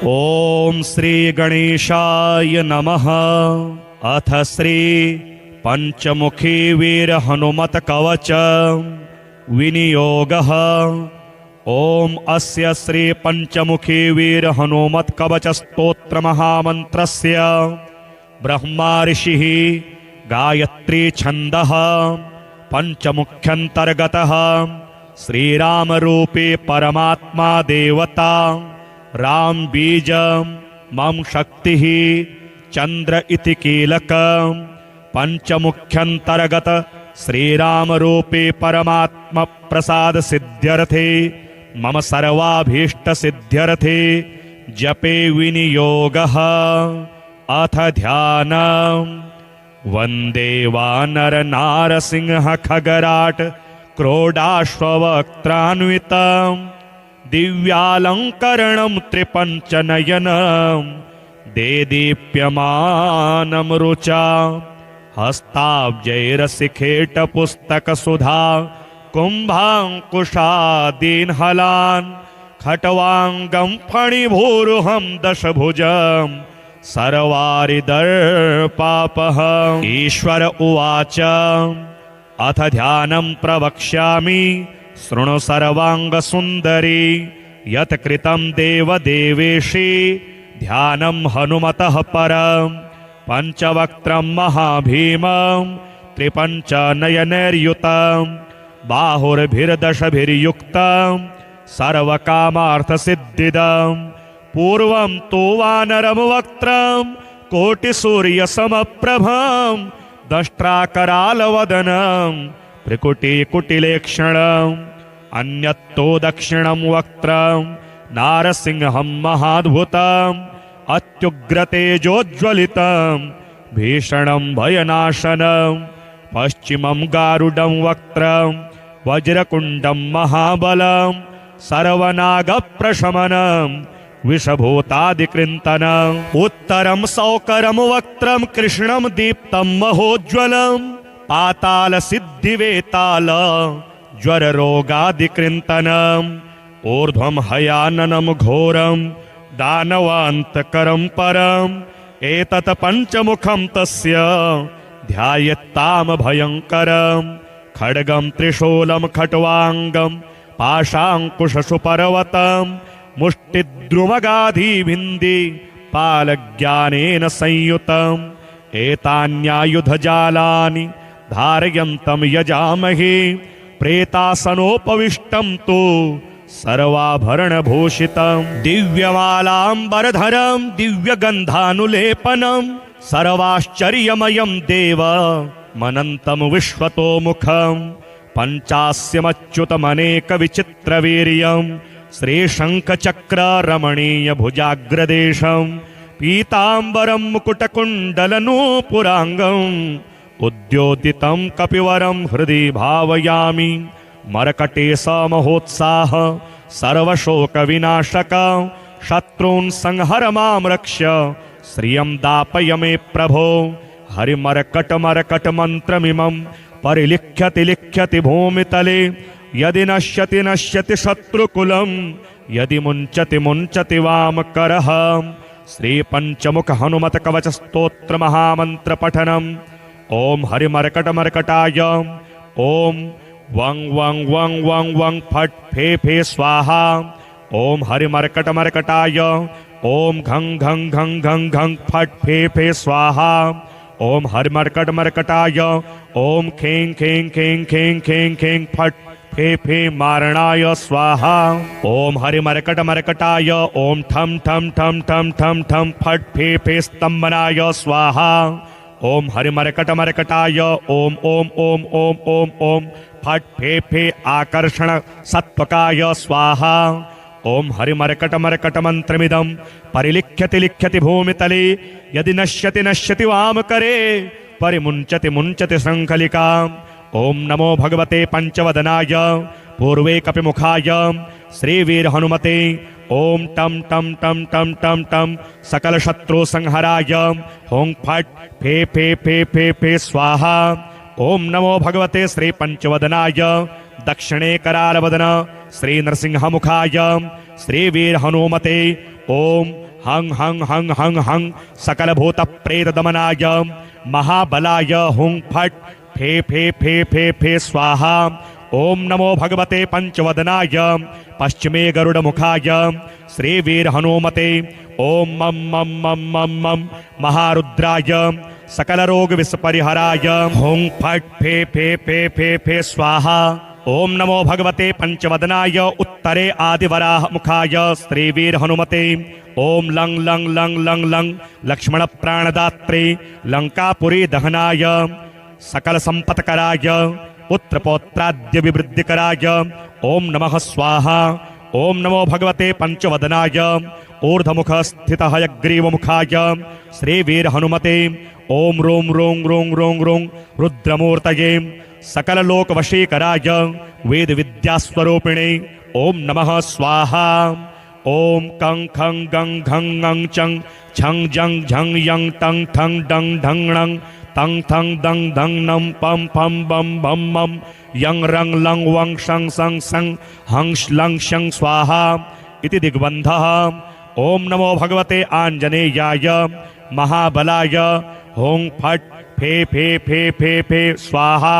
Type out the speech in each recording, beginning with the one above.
ओम श्री गणेशाय नमः। अथ श्री पंचमुखी वीर हनुमत कवच विनियोगः। ओम अस्य श्री पंचमुखी वीर हनुमत कवच स्तोत्र महामंत्रस्य ब्रह्मा ऋषिः गायत्री छन्दः पंचमुख्यंतर्गतः श्रीराम रूपे परमात्मा देवता राम बीज मम शक्ति चंद्र इति कीलक पंचमुख्यंतर्गत श्रीराम रूपे परमात्मा प्रसाद सिद्ध्यर्थे मम सर्वाभीष्ट सिद्ध्यर्थे जपे विनियोगः। अथ ध्यान वंदे वानर नारसिंह खगराट क्रोडाश्ववक्त्रान्वितं दिव्यालंकरणं त्रिपंचनयनं देदीप्यमानं रुचा हस्ताब्जैरशिखेट पुस्तक सुधा कुंभांकुशादीनहलान् खट्वांगं फणिभूरुहं दशभुजं सर्वारिदर्पापहम्। ईश्वर उवाच अथ ध्यानं प्रवक्ष्यामि शृणु सर्वांग सुंदरी यत् कृतं देवदेवेशि ध्यानं हनुमतः परं पंचवक्त्रं महाभीमं त्रिपंचनयनैर्युतं बाहुर्भिर्दशभिर्युक्तं सर्वकामार्थसिद्धिदं पूर्वं तु वानरं वक्त्रं कोटिसूर्यसमप्रभं दष्ट्राकरालवदनं त्रिकुटिकुटिलेक्षणम् अन्यत्तो दक्षिणं वक्त्रं नारसिंहं महाद्भुतम् अत्युग्रतेजोज्ज्वलितं भीषणं भयनाशनं पश्चिमं गारुडं वक्त्रं वज्रकुण्डं महाबलं सर्वनागप्रशमनं विषभूतादिकृन्तनम् उत्तरं सौकरं वक्त्रं कृष्णं दीप्तं महोज्ज्वलम् पाताल सिद्धिवेताल ज्वर रोगादिकृन्तनम् ऊर्ध्वं हयाननं घोरं दानवान्तकरं परम् एतत् पंचमुखं तस्य ध्यायेत्ताम भयङ्करम् खड्गं त्रिशूलं खट्वांगं पाशाङ्कुशसुपर्वतं मुष्टिद्रुमगाधिभिन्धि पालज्ञानेन संयुतम् एतान्यायुधजालानि धारयन्तं यजामहे प्रेतासनोपविष्टं तु सर्वाभरणभूषितं दिव्यमालाम्बरधरं दिव्यगन्धानुलेपनं सर्वाश्चर्यमयं देव मनन्तं विश्वतोमुखं पञ्चास्यमच्युतमनेकविचित्रवीर्यं श्रीशङ्खचक्ररमणीयभुजाग्रदेशं पीताम्बरं मुकुटकुण्डलनूपुराङ्गम् उद्योतितं कपिवरं हृदि भावयामि मरकटेश महोत्साह सर्वशोकविनाशक शत्रून् संहर मां रक्ष्य श्रियं दापय मे प्रभो। हरिमरकटमरकटमन्त्रमिमं परिलिख्यति लिख्यति भूमितले यदि नश्यति नश्यति शत्रुकुलं यदि मुञ्चति मुञ्चति वामकरः। श्री पंचमुख हनुमत कवच स्तोत्र महामंत्र पठनम्। ओम हरिमरकटमरकटाय ओम वं वं वं वं वं फट फे फे स्वाहा। ओम हरिमरकटमरकटाय ओम घं घं घं घं घं फट फे फे स्वाहा। ओम हरिमरकटमरकटाय ओम खें खें खें खें खें खें फट फे फे मारणाय स्वाहा। ओम हरिमरकटमरकटाय ओम ठम ठम ठम ठम ठम ठम फट फे फे स्तंभनाय स्वाहा। ओम हरिमरकटमरकटाय ओम ओम ओम ओम ओम ओम फट फे फे आकर्षण सत्वकाय स्वाहा। ओम हरिमरकटमरकटमन्त्रमिदं परिलिख्यति लिख्यति भूमितले यदि नश्यति नश्यति वामकरे परिमुञ्चति मुञ्चति शृङ्खलिकाम्। ओम नमो भगवते पंचवदनाय पूर्वे कपिमुखाय श्रीवीर हनुमते ओम टम टम टम टम टम टम सकल शत्रु संहराय हों फट फे फे फे फे फे स्वाहा। ओम नमो भगवते श्री पंचवदनाय दक्षिणे करालवदन श्री नरसिंहमुखाय श्री वीर हनुमते ओम हं हं हं हं हं सकलभूत प्रेत दमनाय महाबलाय हुं फट् फे फे फे फे फे स्वाहा। ओम नमो भगवते पंचवदनाय पश्चिमे गरुडमुखाय श्रीवीर हनुमते। ओम मम मम मम मम मम महारुद्राय सकल रोग विस्परिहराय हुं फट् फे फे फे फे फे स्वाहा। ओम नमो भगवते पंचवदनाय उत्तरे आदिवराह मुखाय श्रीवीर हनुमते। ओम लंग लंग लंग लंग लंग लक्ष्मण प्राणदात्रे लंकापुरी दहनाय सकल संपत्कराय पुत्र पौत्राद्य विवृद्धिकराय ओम नमः स्वाहा। ओम नमो भगवते पंचवदनाय ऊर्ध्वमुख स्थित हयग्रीव मुखाय श्रीवीर हनुमते। ओम रों रों रों रों रों रुद्रमूर्तये सकल लोक वशीकराय वेद विद्यास्वरूपिणे ओम नमः स्वाहा। ओम कं खं गं घं ङं चं छं जं झं यं तं ठं डं ढं णं तं थं दं धं नं पं फं बं भं मं यं रं लं वं शं सं सं हं श्लं शं स्वाहा इति दिग्बन्धः। ओम नमो भगवते आञ्जनेयाय महाबलाय हुं फट् फे फे फे फे फे स्वाहा।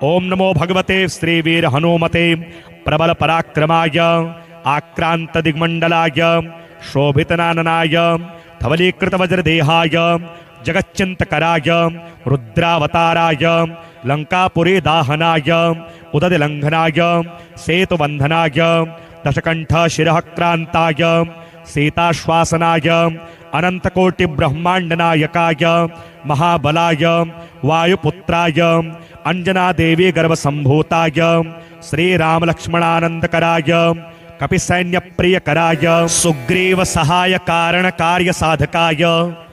ओम नमो भगवते श्रीवीर हनुमते प्रबल पराक्रमाय आक्रांत दिग्मंडलाय शोभितनाननाय धवलीकृत वज्रदेहाय जगच्चिंतकराय रुद्रावताराय लंकापुरी दाहनाय उदतिलंघनाय सेतुबंधनाय दशकंठ शिरः क्रांताय सीताश्वासनाय अनंतकोटि ब्रह्मांडनायकाय महाबलाय वायुपुत्राय अंजना देवी गर्भसंभूताय श्रीराम लक्ष्मणानंदकराय कपिसैन्य प्रियकराय सुग्रीव सहाय कारण कार्य साधकाय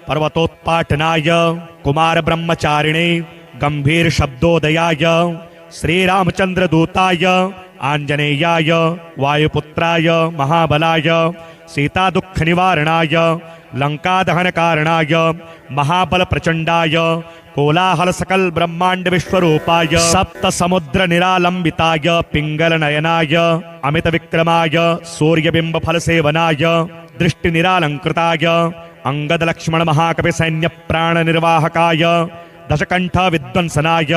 पर्वतोत्पाटनाय कुमार ब्रह्मचारिणे गंभीर शब्दोदयाय श्रीरामचंद्र दूताय आंजनेयाय वायुपुत्राय महाबलाय सीता दुख निवारणाय लंका दहन कारणाय महाबल प्रचंडाय कोलाहल सकल ब्रह्मांड विश्वरूपाय सप्त समुद्र निरालंबिताय पिंगल नयनाय अमित विक्रमाय सूर्यबिंब फल सेवनाय दृष्टि निरालंकृताय अंगद लक्ष्मण महाकवि सैन्य प्राण निर्वाहकाय दशकंठ विद्वंसनाय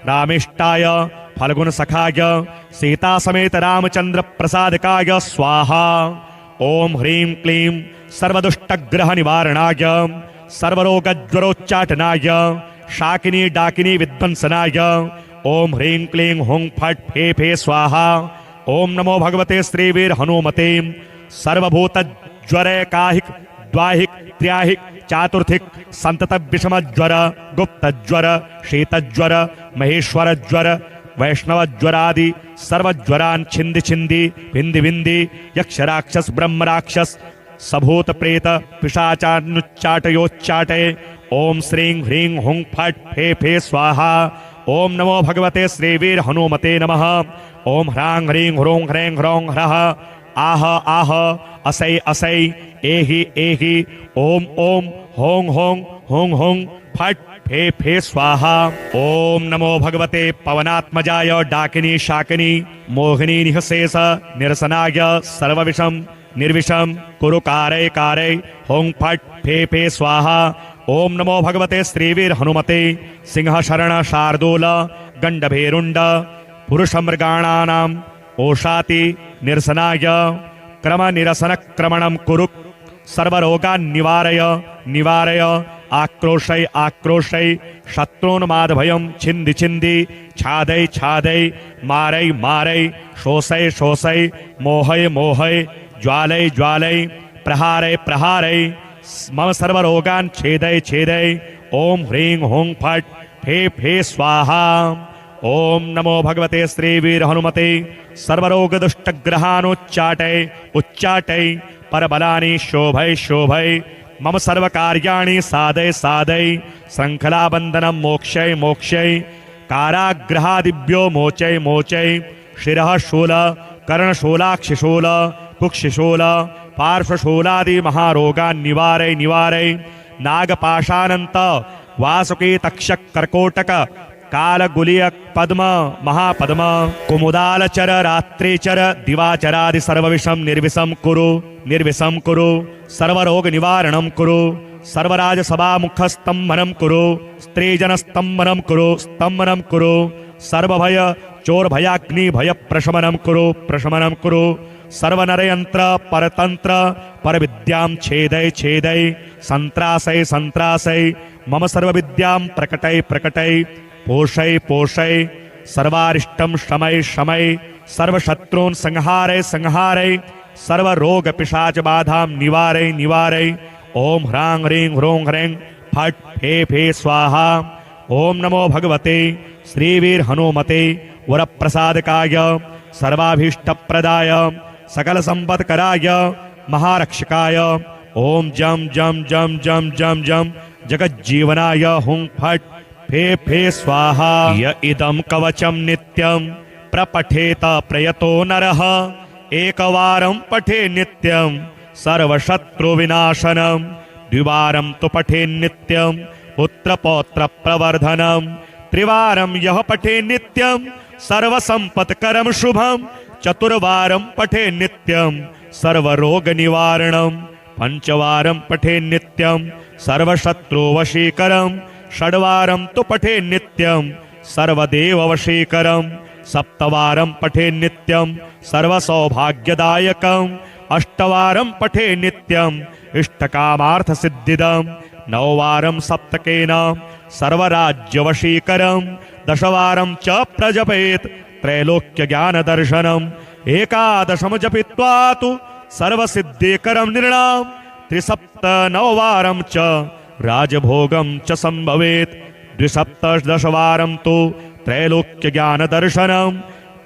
रामेष्टाय फल्गुन सखाय सीता समेत रामचंद्र प्रसादकाय स्वाहा। ओम ह्रीं क्लीं सर्वदुष्टग्रह निवारणाय सर्वरोगज्वरोच्चाटनाय शाकिनी डाकिनी विध्वंसनाय ओम ह्रीं क्लीं हुं फट् फे फे स्वाहा। ओम नमो भगवते श्रीवीर हनुमते सर्वभूत ज्वरैकाहिक द्वाहिक त्र्याहिक चातुर्थिक संतत विषम ज्वर गुप्त ज्वर शीतज्वर महेश्वर ज्वर वैष्णव ज्वरादि सर्वज्वरान् छिंदि छिंदि भिंदि भिंदि यक्ष राक्षस ब्रह्म राक्षस सभूत प्रेत पिशाचानुच्चाटयोच्चाटे ओम श्रीं ह्रीं हुं फट् फे फे स्वाहा। ओम नमो भगवते श्रीवीर हनुमते नमः। ओम ह्रां ह्रीं ह्रों ह्रैं ह्रौं ह्रः आह आह असै असै एहि एहि ओम ओम हों हों हों हों फट् फे फे स्वाहा। ओम नमो भगवते पवनात्मजाय डाकिनी शाकिनी मोहिनी निःशेष निरसनाय सर्वविषम निर्विषम कुरु कारय कारय हों फट् फे फे स्वाहा। ओम नमो भगवते श्रीवीर हनुमते सिंह शरण शार्दूल गंडभेरुंड पुरुष मृगाणानाम् ओषाति निरसनाय क्रम निरसन क्रमणं कुरु सर्वरोगान् निवारय निवारय आक्रोशय आक्रोशय शत्रून्मादभयं छिंदि छिंदि छादय छादय मारय मारय शोषय शोषय मोहय मोहय ज्वालय ज्वालय प्रहारय प्रहारय मम सर्वरोगान् छेदय छेदय ओम ह्रीं हुं फट् फे फे स्वाहा। ओम नमो भगवते श्रीवीर हनुमते सर्वरोग दुष्टग्रहानुच्चाटय उच्चाटय परबलानि शोभय शोभय मम सर्वकार्याणि साधय साधय श्रृंखलाबंधनं मोक्षय मोक्षय काराग्रहादिभ्यो मोचय मोचय शिरः शूल कर्णशूलाक्षिशूल कुक्षिशूल पार्श्वशूलादि महारोगान् निवारय निवारय नागपाशानंत वासुकी तक्षक कर्कोटक कालगुलिय पद्म महापद्म कुमुदालचर रात्रिचर दिवाचरादि सर्वविषम निर्विषम कुरु सर्वरोग निवारणं कुरु सर्वराज सभामुखस्तंभनं कुरु स्त्रीजनस्तंभनं कुरु सर्वभय चोर भयाग्नि भय प्रशमनं कुरु सर्वनरयंत्र परतंत्र परविद्यां छेदय संत्रासय मम सर्वविद्यां प्रकटय पोषय सर्वारिष्टं शमय सर्वशत्रून् संहारय सर्वरोग पिशाच बाधां निवारय ओम ह्रां ह्रीं ह्रों ह्रैं फट् फे स्वाहा। ओम नमो भगवते श्रीवीर हनुमते वरप्रसादकाय सर्वाभीष्टप्रदाय सकल संपत्कराय महारक्षकाय ओम जम जगज्जीवनाय हुं फट् फे स्वाहा। य इदं कवचं नित्यं प्रपठेत प्रयतो नरः एकवारं पठे नित्यं सर्वशत्रुविनाशनं द्विवारं तु पठे नित्यं पुत्रपौत्र प्रवर्धनं त्रिवारं यः पठे नित्यं सर्वसंपत्करं शुभं चतुर्वारं पठे नित्यं सर्वरोगनिवारणं पंचवारं पठे नित्यं सर्वशत्रुवशीकरं षड्वारं तु पठे नित्यं सर्वदेववशीकरं सप्तवारं पठे नित्यं सर्वसौभाग्यदायकं अष्टवारं पठे नित्यं इष्टकामार्थसिद्धिदं नववारं सप्तकेन सर्वराज्यवशीकरं दशवारं च प्रजपेत् त्रैलोक्यज्ञानदर्शनम् एकादशं जपित्वा तु सर्वसिद्धिकरं नृणाम् त्रिसप्तनववारं च राजभोगं च संभवेत् द्विसप्तदशवारं तु त्रैलोक्यज्ञानदर्शनं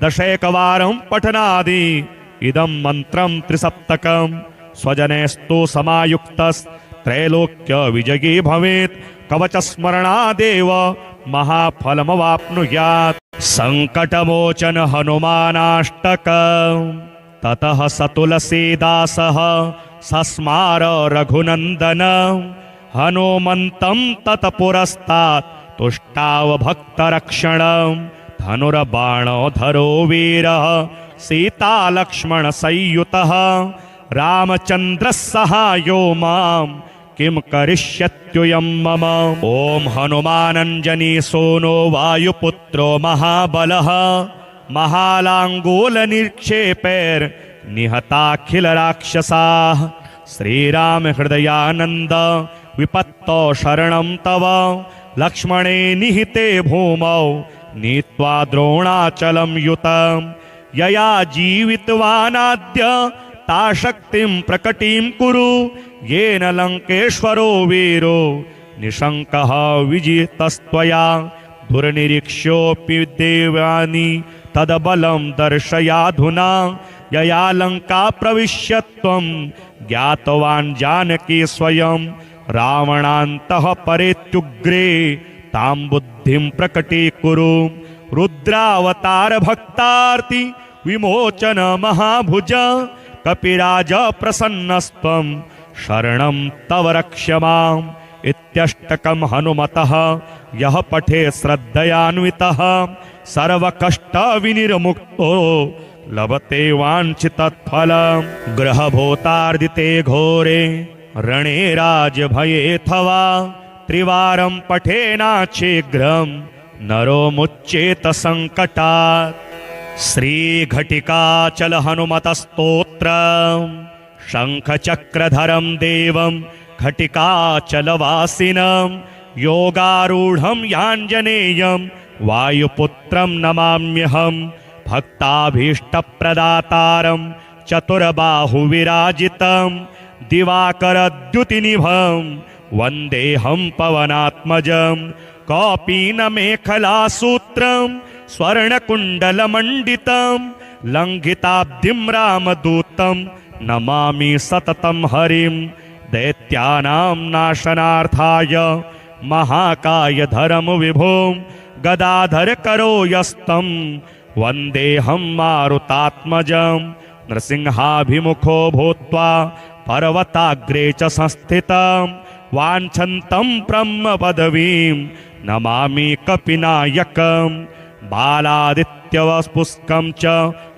दशैकवारं पठनादि इदं मन्त्रं त्रिसप्तकं स्वजनेस्तु समायुक्तस्त्रैलोक्य विजयी भवेत् कवचस्मरणादेव महाफलमवाप्नुयात्। संकटमोचन हनुमानाष्टकं ततः स तुलसीदासः सस्मार रघुनन्दनं हनुमन्तं तत्पुरस्तात् तुष्टाव भक्तरक्षणं धनुर्बाणोधरो वीरः सीतालक्ष्मण संयुतः रामचन्द्रः सहायो मां किं करिष्यत्युयं मम। ओम हनुमानञ्जनी सोनो वायुपुत्रो महाबलः महालाङ्गूलनिक्षेपैर्निहताखिलराक्षसाः श्रीराम हृदयानन्द विपत्तौ शरणं तव लक्ष्मणे निहिते भूमौ नीत्वा द्रोणाचलं युतं यया जीवितवानाद्य ता शक्तिं प्रकटीं कुरु येन लङ्केश्वरो वीरो निशङ्कः विजितस्त्वया दुर्निरीक्ष्योऽपि देवानि तदबलं दर्शयाधुना यया लङ्का प्रविश्य त्वं ज्ञातवान् जानकी स्वयं रावणान्तः परेत्युग्रे तां बुद्धिं प्रकटीकुरु रुद्रावतार भक्तार्ति विमोचन महाभुज कपिराज प्रसन्नस्त्वं शरणं तव रक्ष माम् इत्यष्टकं हनुमतः यः पठे श्रद्धयान्वितः सर्वकष्टविनिर्मुक्तो लभते वाञ्छितफलं। ग्रहभूतार्दिते घोरे रणे राजभयेऽथवा त्रिवारं पठेनाच्छीघ्रं नरो मुच्येत संकटात्। श्रीघटिकाचल हनुमतस्तोत्रम् शङ्खचक्रधरं देवं घटिकाचलवासिनं योगारूढं याञ्जनेयं वायुपुत्रं नमाम्यहं भक्ताभीष्टप्रदातारं चतुर्बाहुविराजितं दिवाकरद्युतिनिभं वन्देऽहं पवनात्मजं कौपीनमेखलासूत्रं स्वर्णकुण्डलमण्डितं लङ्घिताब्धिं रामदूतं नमामि सततं हरिं दैत्यानां नाशनार्थाय महाकायधरं विभुं गदाधर करो यस्तं वन्देऽहं मारुतात्मजं नृसिंहाभिमुखो भूत्वा पर्वताग्रे च संस्थितं वाञ्छन्तं ब्रह्म पदवीं नमामि कपिनायकम् बालादित्यवपुष्कं च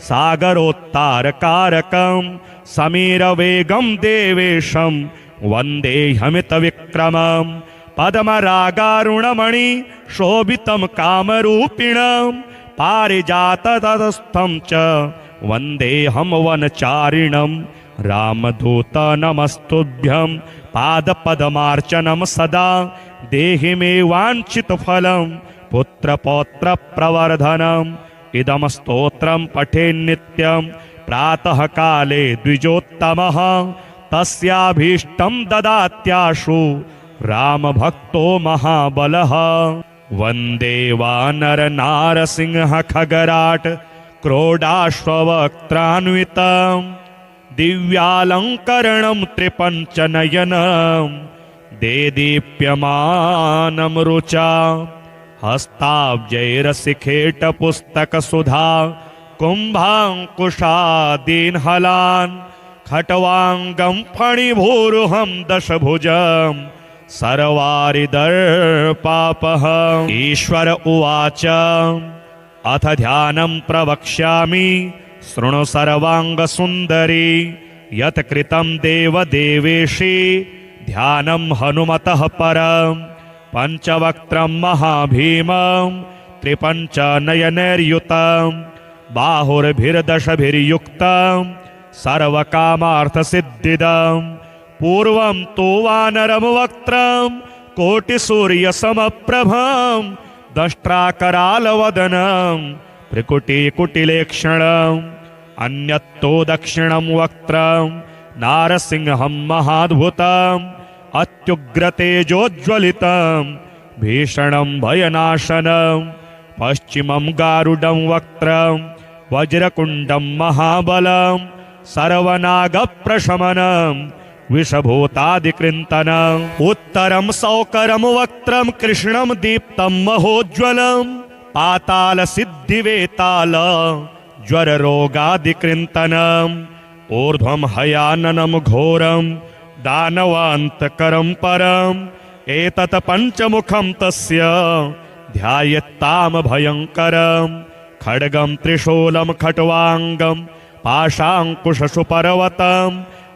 सागरोत्तारकारकं समीरवेगं देवेशं वन्देऽहमितविक्रमं पद्मरागारुणमणि शोभितं कामरूपिणं पारिजाततस्थं च वन्देऽहं वनचारिणं रामदूत नमस्तुभ्यं पादपद्मार्चनं सदा देहि मे वाञ्छितफलं पुत्रपौत्रप्रवर्धनम् इदं स्तोत्रं पठेन्नित्यं प्रातः काले द्विजोत्तमः तस्याभीष्टं ददात्याशु रामभक्तो महाबलः वन्दे वानरनारसिंह खगराट क्रोडाश्ववक्त्रान्वितं दिव्यालङ्करणं त्रिपञ्चनयनं देदीप्यमानं रुचा हस्ताब्जैरशिखेटपुस्तकसुधा कुम्भाङ्कुशादीन्हलान् खट्वाङ्गं फणिभूरुहं दशभुजं सर्वारिदर्पापः ईश्वर उवाच अथ ध्यानं प्रवक्ष्यामि शृणु सर्वाङ्गसुन्दरी यत् कृतं देवदेवेशि ध्यानं हनुमतः परं पञ्चवक्त्रं महाभीमं त्रिपञ्चनयनैर्युतं बाहुर्भिर्दशभिर्युक्तं सर्वकामार्थसिद्धिदं पूर्वं तु वानरं वक्त्रं कोटिसूर्यसमप्रभं दष्ट्राकरालवदनं त्रिकुटिकुटिलेक्षणम् अन्यत्तो दक्षिणं वक्त्रं नारसिंहं महाद्भुतम् अत्युग्रतेजोज्ज्वलितं भीषणं भयनाशनं पश्चिमं गारुडं वक्त्रं वज्रकुण्डं महाबलं सर्वनागप्रशमनं विषभूतादिकृन्तनम् उत्तरं सौकरं वक्त्रं कृष्णं दीप्तं महोज्ज्वलं पातालसिद्धिवेताल ज्वररोगादिकृन्तनम् ऊर्ध्वं हयाननं घोरं दानवान्तकरं परम् एतत् पञ्चमुखं तस्य ध्यायेत्ताम भयङ्करम् खड्गं त्रिशूलं खट्वाङ्गं पाशाङ्कुशशुपर्वतं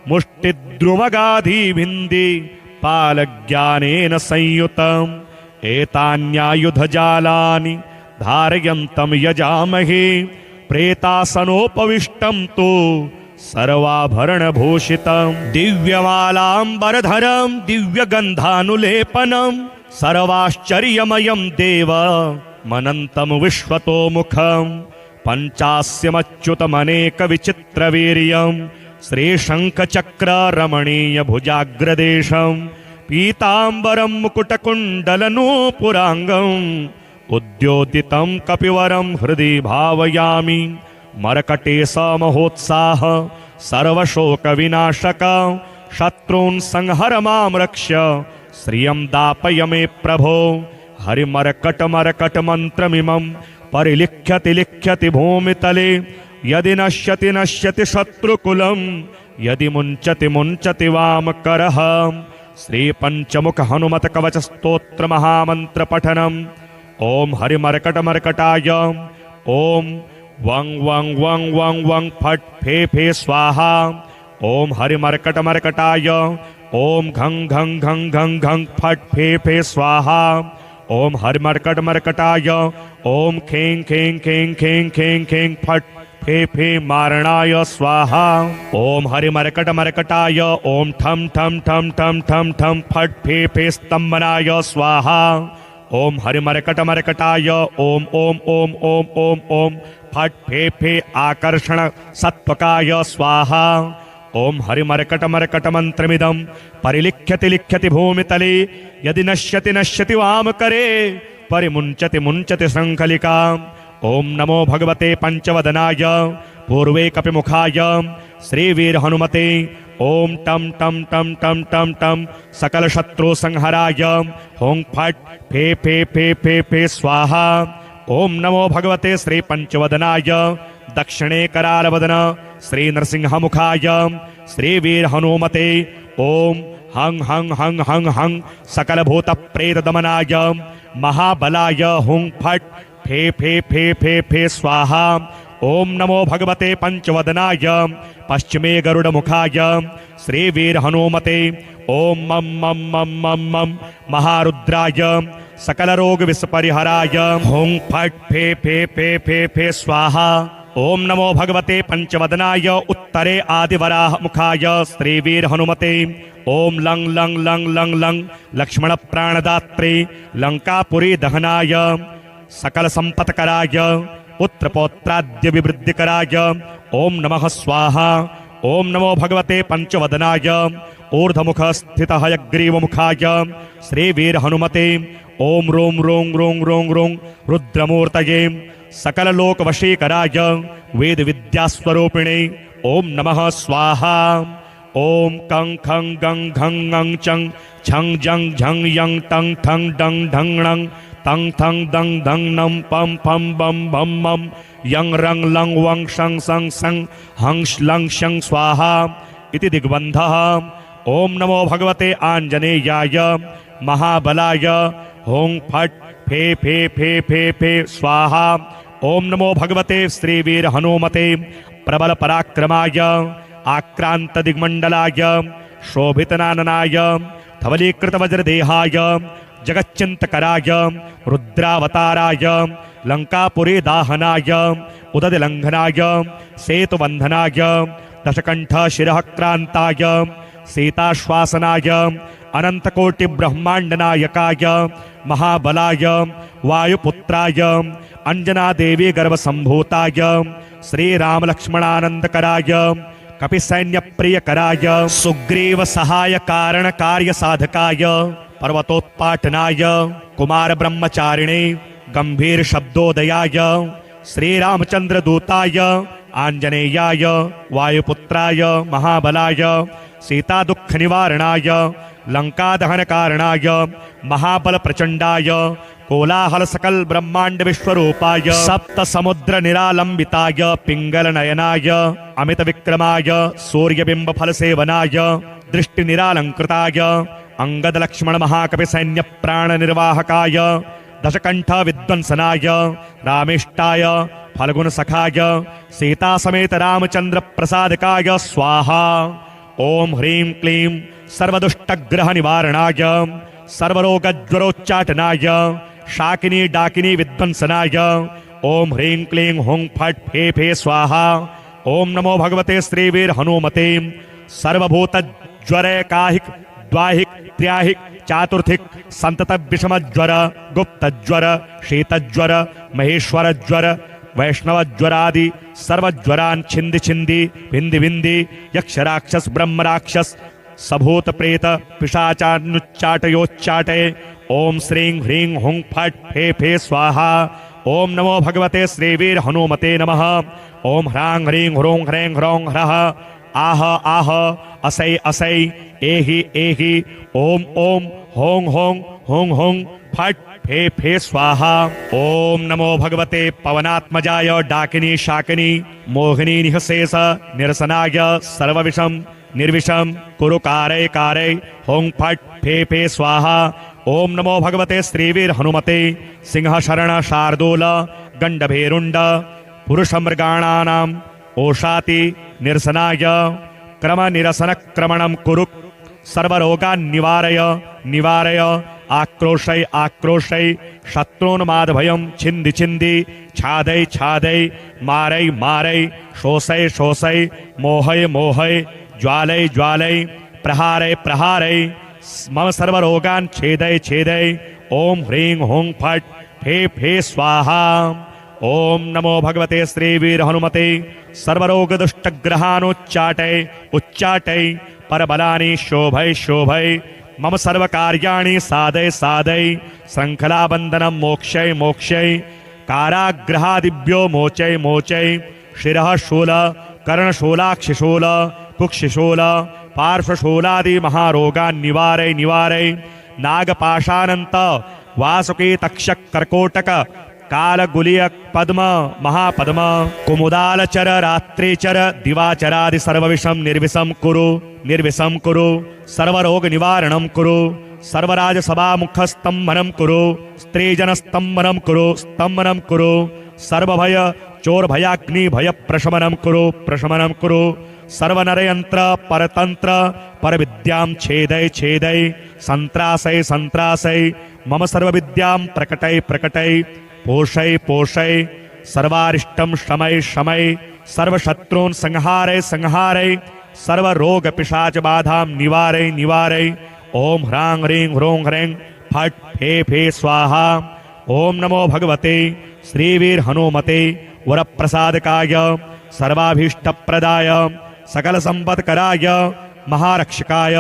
मुष्टिद्रुमगाधिभिन्धि पालज्ञानेन संयुतम् एतान्यायुधजालानि धारयन्तं यजामहे प्रेतासनोपविष्टं तु सर्वाभरणभूषितं दिव्यमालाम्बरधरं दिव्यगन्धानुलेपनं सर्वाश्चर्यमयं देव मनन्तं विश्वतोमुखं पञ्चास्यमच्युतमनेकविचित्रवीर्यं श्रीशङ्खचक्ररमणीयभुजाग्रदेशं पीताम्बरं मुकुटकुण्डलनूपुराङ्गं उद्योदितं कपिवरं हृदि भावयामि मर्कटेशमहोत्साह सर्वशोकविनाशक शत्रून् संहर मां रक्ष श्रियं दापय मे प्रभो हरिमर्कटमर्कटमन्त्रमिमं परिलिख्यति लिख्यति भूमितले यदि नश्यति नश्यति शत्रुकुलं यदि मुञ्चति मुञ्चति वामकरः श्रीपञ्चमुख हनुमत कवच स्तोत्र महामन्त्र पठनम् ओम हरिमर्कटमर्कटाय ओम वं वं वं वं वं फट फे फे स्वाहा ओम हरिमर्कटमर्कटाय ओम घं घं घं घं घं फट फे फे स्वाहा ओम हरिमर्कटमर्कटाय ओम खें खें खें खें खें खें फट फे फे मारणाय स्वाहा ओम हरिमर्कटमर्कटाय ओम ठम ठम ठम ठम ठम ठम फट फे फे स्तंभनाय स्वाहा ओम हरिमर्कटमर्कटाय ओम ओम ओम ओम ओम ओम फट फे फे आकर्षण सत्वकाय स्वाहा ओम हरिमर्कटमर्कटमन्त्रमिदं परिलिख्यति लिख्यति भूमितले यदि नश्यति नश्यति वामकरे परिमुञ्चति मुञ्चति शृङ्खलिका ओम नमो भगवते पंचवदनाय पूर्वे कपिमुखाय श्रीवीर हनुमते ओम टम टम टम टम टम टम सकल शत्रु संहराय हों फट फे फे फे फे फे स्वाहा ओम नमो भगवते श्री पंचवदनाय दक्षिणे करालवदन श्री नरसिंहमुखाय श्रीवीर हनुमते ओम हं हं हं हं हं सकलभूत प्रेत दमनाय महाबलाय हुं फट् फे फे फे फे फे स्वाहा। ओम नमो भगवते पंचवदनाय पश्चिमे गरुडमुखाय श्रीवीर हनुमते ओम मम मम मम मम मम महारुद्राय सकल रोग विस्परिहराय हुं फट् फे फे फे फे फे स्वाहा। ओम नमो भगवते पंचवदनाय उत्तरे आदिवराह मुखाय श्रीवीर हनुमते ओम लंग लंग लंग लंग लंग लक्ष्मण प्राणदात्रे लंकापुरी दहनाय सकल संपत्कराय पुत्र पौत्राद्य विवृद्धिकराय ओम नमः स्वाहा। ओम नमो भगवते पंचवदनाय ऊर्ध्वमुख स्थित हयग्रीव मुखाय श्रीवीर हनुमते ओम रोम रों रों रों रों रुद्रमूर्तये सकल लोक वशीकराय वेद विद्यास्वरूपिणे ओम नमः स्वाहा। ओम कं खं गं घं ङं चं छं जं झं यं तं थं डं ढं णं तं थं दं धं नं पं फं बं भं मं यं रं लं वं शं सं सं हं श्लं शं स्वाहा इति दिग्बन्धः। ओम नमो भगवते आञ्जनेयाय महाबलाय हुं फट् फे फे फे फे फे स्वाहा। ओम नमो भगवते श्रीवीर हनुमते प्रबल पराक्रमाय आक्रांत दिग्मंडलाय शोभितनाननाय धवलीकृत वज्रदेहाय जगच्चिंतकराय रुद्रावताराय लंकापुरी दाहनाय उदतिलंघनाय सेतुबंधनाय दशकंठ शिरः क्रांताय सीताश्वासनाय अनंतकोटि ब्रह्मांडनायकाय महाबलाय वायुपुत्राय अंजना देवी गर्भसंभूताय श्रीराम लक्ष्मणानंदकराय कपिसैन्य प्रियकराय सुग्रीव सहाय कारण कार्य साधकाय पर्वतोत्पाटनाय कुमार ब्रह्मचारिणे गंभीर शब्दोदयाय श्रीरामचंद्र दूताय आंजनेयाय वायुपुत्राय महाबलाय सीता दुख निवारणाय लंका दहन कारणाय महाबल प्रचंडाय कोलाहल सकल ब्रह्मांड विश्वरूपाय सप्त समुद्र निरालंबिताय पिंगल नयनाय अमित विक्रमाय सूर्यबिंब फल सेवनाय दृष्टि निरालंकृताय अंगद लक्ष्मण महाकवि सैन्य प्राण निर्वाहकाय दशकंठ विद्वंसनाय रामेष्टाय फल्गुन सखाय सीता समेत रामचंद्र प्रसादकाय स्वाहा। ओम ह्रीं क्लीं सर्वदुष्टग्रह निवारणाय सर्वरोगज्वरोच्चाटनाय शाकिनी डाकिनी विद्वंसनाय ओम ह्रीं क्लीं हुं फट् फे फे स्वाहा। ओम नमो भगवते श्रीवीर हनुमते सर्वभूत ज्वरैकाहिक द्वाहिक त्र्याहिक चातुर्थिक संतत विषम ज्वर गुप्त ज्वर शीतज्वर महेश्वर ज्वर वैष्णव ज्वरादि सर्वज्वरान् छिंदि छिंदि विंदि विंदि यक्ष राक्षस ब्रह्म राक्षस सभूत प्रेत पिशाचानुच्चाटयोच्चाटे ओम श्रीं ह्रीं हुं फट् फे फे स्वाहा। ओम नमो भगवते श्रीवीर हनुमते नमः। ओम ह्रां ह्रीं ह्रों ह्रैं ह्रौं ह्रः आह आह असै असै एहि एहि ओम ओम हों हों हों हों फट् फे फे स्वाहा। ओम नमो भगवते पवनात्मजाय डाकिनी शाकिनी मोहिनी निःशेष निरसनाय सर्वविषम निर्विषम कुरु कारय कारय हों फट् फे फे स्वाहा। ओम नमो भगवते श्रीवीर हनुमते सिंह शरण शार्दूल गंडभेरुंड पुरुष मृगाणानाम ओषाति निरसनाय क्रम निरसन क्रमणं कुरु सर्वरोगान् निवारय निवारय आक्रोशय आक्रोशय शत्रून्मादभयं छिंदि छिंदि छादय छादय मारय मारय शोषय शोषय मोहय मोहय ज्वालय ज्वालय प्रहारय प्रहारय मम सर्वरोगान् छेदय छेदय ओम ह्रीं हुं फट् फे फे स्वाहा। ओम नमो भगवते श्रीवीर हनुमते सर्वरोग दुष्टग्रहानुच्चाटय उच्चाटय परबलानि शोभय शोभय मम सर्वकार्याणि साधय साधय श्रृंखलाबंधनं मोक्षय मोक्षय काराग्रहादिभ्यो मोचय मोचय शिरः शूल कर्णशूलाक्षिशूल कुक्षिशूल पार्श्वशूलादि महारोगान् निवारय निवारय नागपाशानंत वासुकी तक्षक कर्कोटक कालगुलिय पद्म महापद्म कुमुदालचर रात्रिचर दिवाचरादि सर्वविषम निर्विषम कुरु निर्विषं कुरु सर्वरोगनिवारणं कुरु सर्वराजसभामुखस्तम्भनं कुरु स्त्रीजनस्तम्भनं कुरु स्तम्भनं कुरु सर्वभय चोरभयाग्निभयप्रशमनं कुरु सर्वनरयन्त्र परतन्त्र परविद्यां छेदय सन्त्रासय मम सर्वविद्यां प्रकटय पोषय सर्वारिष्टं शमय सर्वशत्रून् संहारय सर्वरोगपिशाचबाधां निवारय ओम ह्रां ह्रीं ह्रों ह्रैं फट् फे स्वाहा। ओम नमो भगवते श्रीवीर हनुमते वरप्रसादकाय सर्वाभीष्टप्रदाय सकल संपत्कराय महारक्षकाय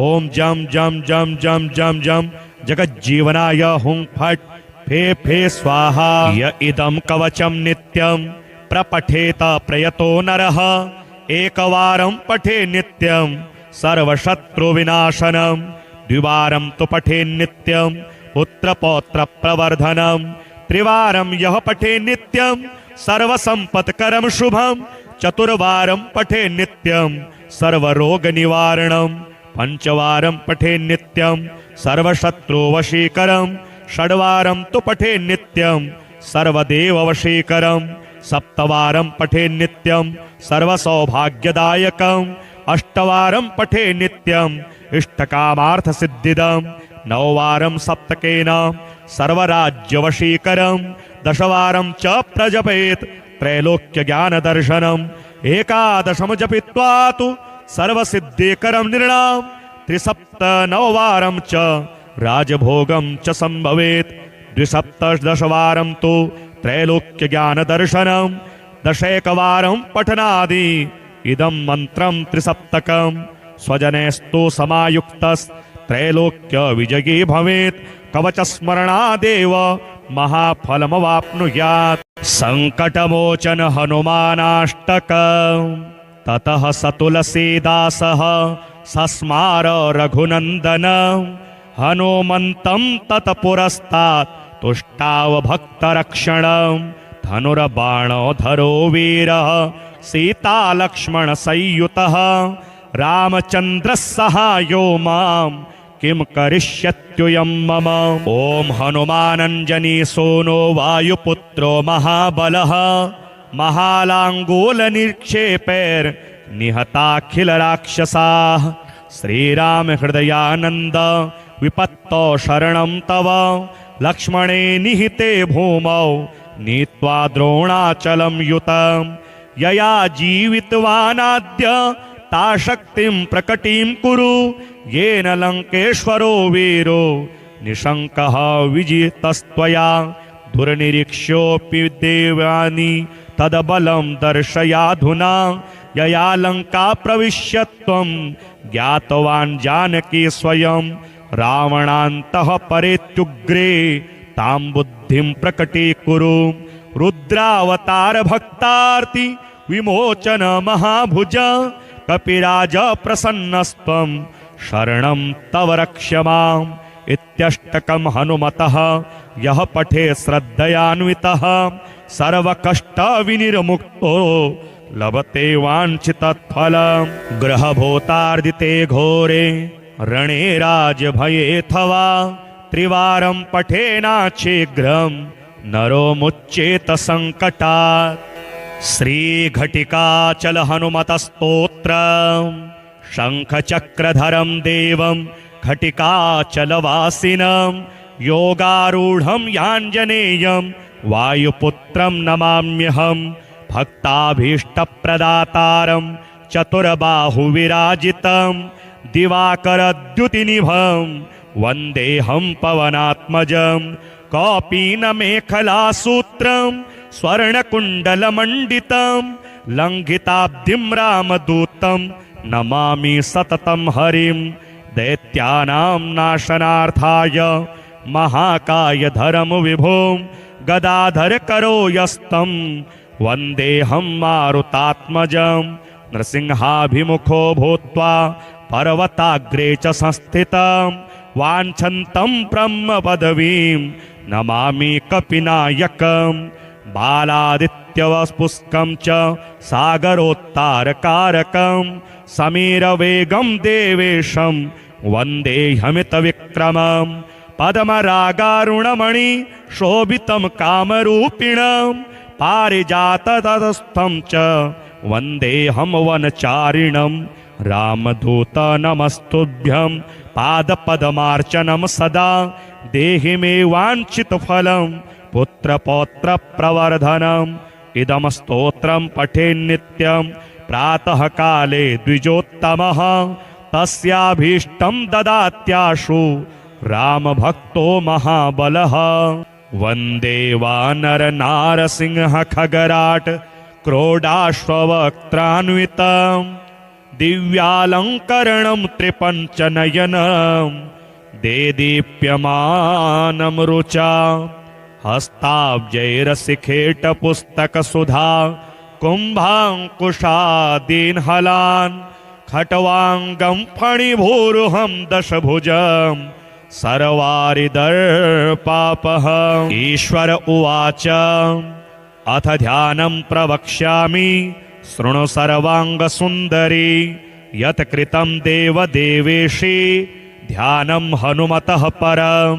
ओम जम जम जम जम जम जम जगज्जीवनाय हुं फट् फे स्वाहा। य इदं कवचं नित्यं प्रपठेत प्रयतो नरः एकवारं पठे नित्यं सर्वशत्रुविनाशनं द्विवारं तु पठे नित्यं पुत्रपौत्रप्रवर्धनं त्रिवारं यः पठे नित्यं सर्वसम्पत्करं शुभं चतुर्वारं पठे नित्यं सर्वरोगनिवारणं पंचवारं पठे नित्यं सर्वशत्रुवशीकरं षड्वारं तु पठे नित्यं सर्वदेववशीकरं सप्तवारं पठे नित्यं सर्वसौभाग्यदायकं अष्टवारं पठे नित्यं इष्टकामार्थसिद्धिदं नववारं सप्तकेन सर्वराज्यवशीकरं दशवारं च प्रजपेत् त्रैलोक्यज्ञानदर्शनम् एकादशं जपित्वा तु सर्वसिद्धिकरं निर्णाम त्रिसप्तनववारं च राजभोगं च संभवेत् द्विसप्तदशवारं तु त्रैलोक्यज्ञानदर्शनं दशैकवारं पठनादि इदं मन्त्रं त्रिसप्तकं स्वजनेस्तु समायुक्तस्त्रैलोक्यविजयी भवेत् कवचस्मरणादेव महाफलमवाप्नुयात्। संकटमोचन हनुमानाष्टकम् ततः स तुलसीदासः सस्मार रघुनन्दनं हनुमन्तं तत्पुरस्तात् तुष्टाव भक्तरक्षणं धनुर्बाणोधरो वीरः सीतालक्ष्मण संयुतः रामचन्द्रः सहायो मां किं करिष्यत्युयं मम। ॐ हनुमानञ्जनी सोनो वायुपुत्रो महाबलः महालाङ्गूलनिक्षेपैर्निहताखिलराक्षसाः श्रीराम हृदयानन्द विपत्तौ शरणं तव लक्ष्मणे निहिते भूमौ नीत्वा द्रोणाचलं युतं यया जीवितवानाद्य ता शक्तिं प्रकटीं कुरु येन लङ्केश्वरो वीरो निशङ्कः विजितस्त्वया दुर्निरीक्ष्योऽपि देवानि तदबलं दर्शयाधुना यया लङ्का प्रविश्य त्वं ज्ञातवान् जानकी स्वयं रावणान्तः परेत्युग्रे तां बुद्धिं प्रकटीकुरु रुद्रावतार भक्तार्ति विमोचन महाभुज कपिराज प्रसन्नस्त्वं शरणं तव रक्ष माम् इत्यष्टकं हनुमतः यः पठे श्रद्धयान्वितः सर्वकष्टविनिर्मुक्तो लभते वाञ्छितफलम्। ग्रहभूतार्दिते घोरे रणे राजभयेऽथवा त्रिवारं पठेनाच्छीघ्रं नरो मुच्येत संकटात्। श्रीघटिकाचल हनुमतस्तोत्रम् शङ्खचक्रधरं देवं घटिकाचलवासिनं योगारूढं याञ्जनेयं वायुपुत्रं नमाम्यहं भक्ताभीष्टप्रदातारं चतुर्बाहुविराजितं दिवाकरद्युतिनिभं वन्देऽहं पवनात्मजं कौपीनमेखलासूत्रं स्वर्णकुण्डलमण्डितं लङ्घिताब्धिं रामदूतं नमामि सततं हरिं दैत्यानां नाशनार्थाय महाकायधरं विभुं गदाधर करो यस्तं वन्देऽहं मारुतात्मजं नृसिंहाभिमुखो भूत्वा पर्वताग्रे च संस्थितं वाञ्छन्तं ब्रह्मपदवीं नमामि कपिनायकं बालादित्यवपुष्कं च सागरोत्तारकारकं समीरवेगं देवेशं वन्देऽहमितविक्रमं पद्मरागारुणमणि शोभितं कामरूपिणं पारिजाततस्थं च वन्देऽहं वनचारिणं रामदूत नमस्तुभ्यं पादपद्मार्चनं सदा देहि मे वाञ्छितफलं पुत्रपौत्रप्रवर्धनम् इदं स्तोत्रं पठेन्नित्यं प्रातः काले द्विजोत्तमः तस्याभीष्टं ददात्याशु रामभक्तो महाबलः वन्दे वानर नारसिंह खगराट क्रोडाश्ववक्त्रान्वितं दिव्यालङ्करणं त्रिपञ्चनयनं देदीप्यमानं रुचा हस्ताब्जैरसिखेटपुस्तकसुधा कुम्भाङ्कुशादीन्हलान् खट्वाङ्गं फणिभूरुहं दशभुजं सर्वारिदर्पापः ईश्वर उवाच अथ ध्यानं प्रवक्ष्यामि शृणु सर्वाङ्गसुन्दरी यत् कृतं देवदेवेशे ध्यानं हनुमतः परं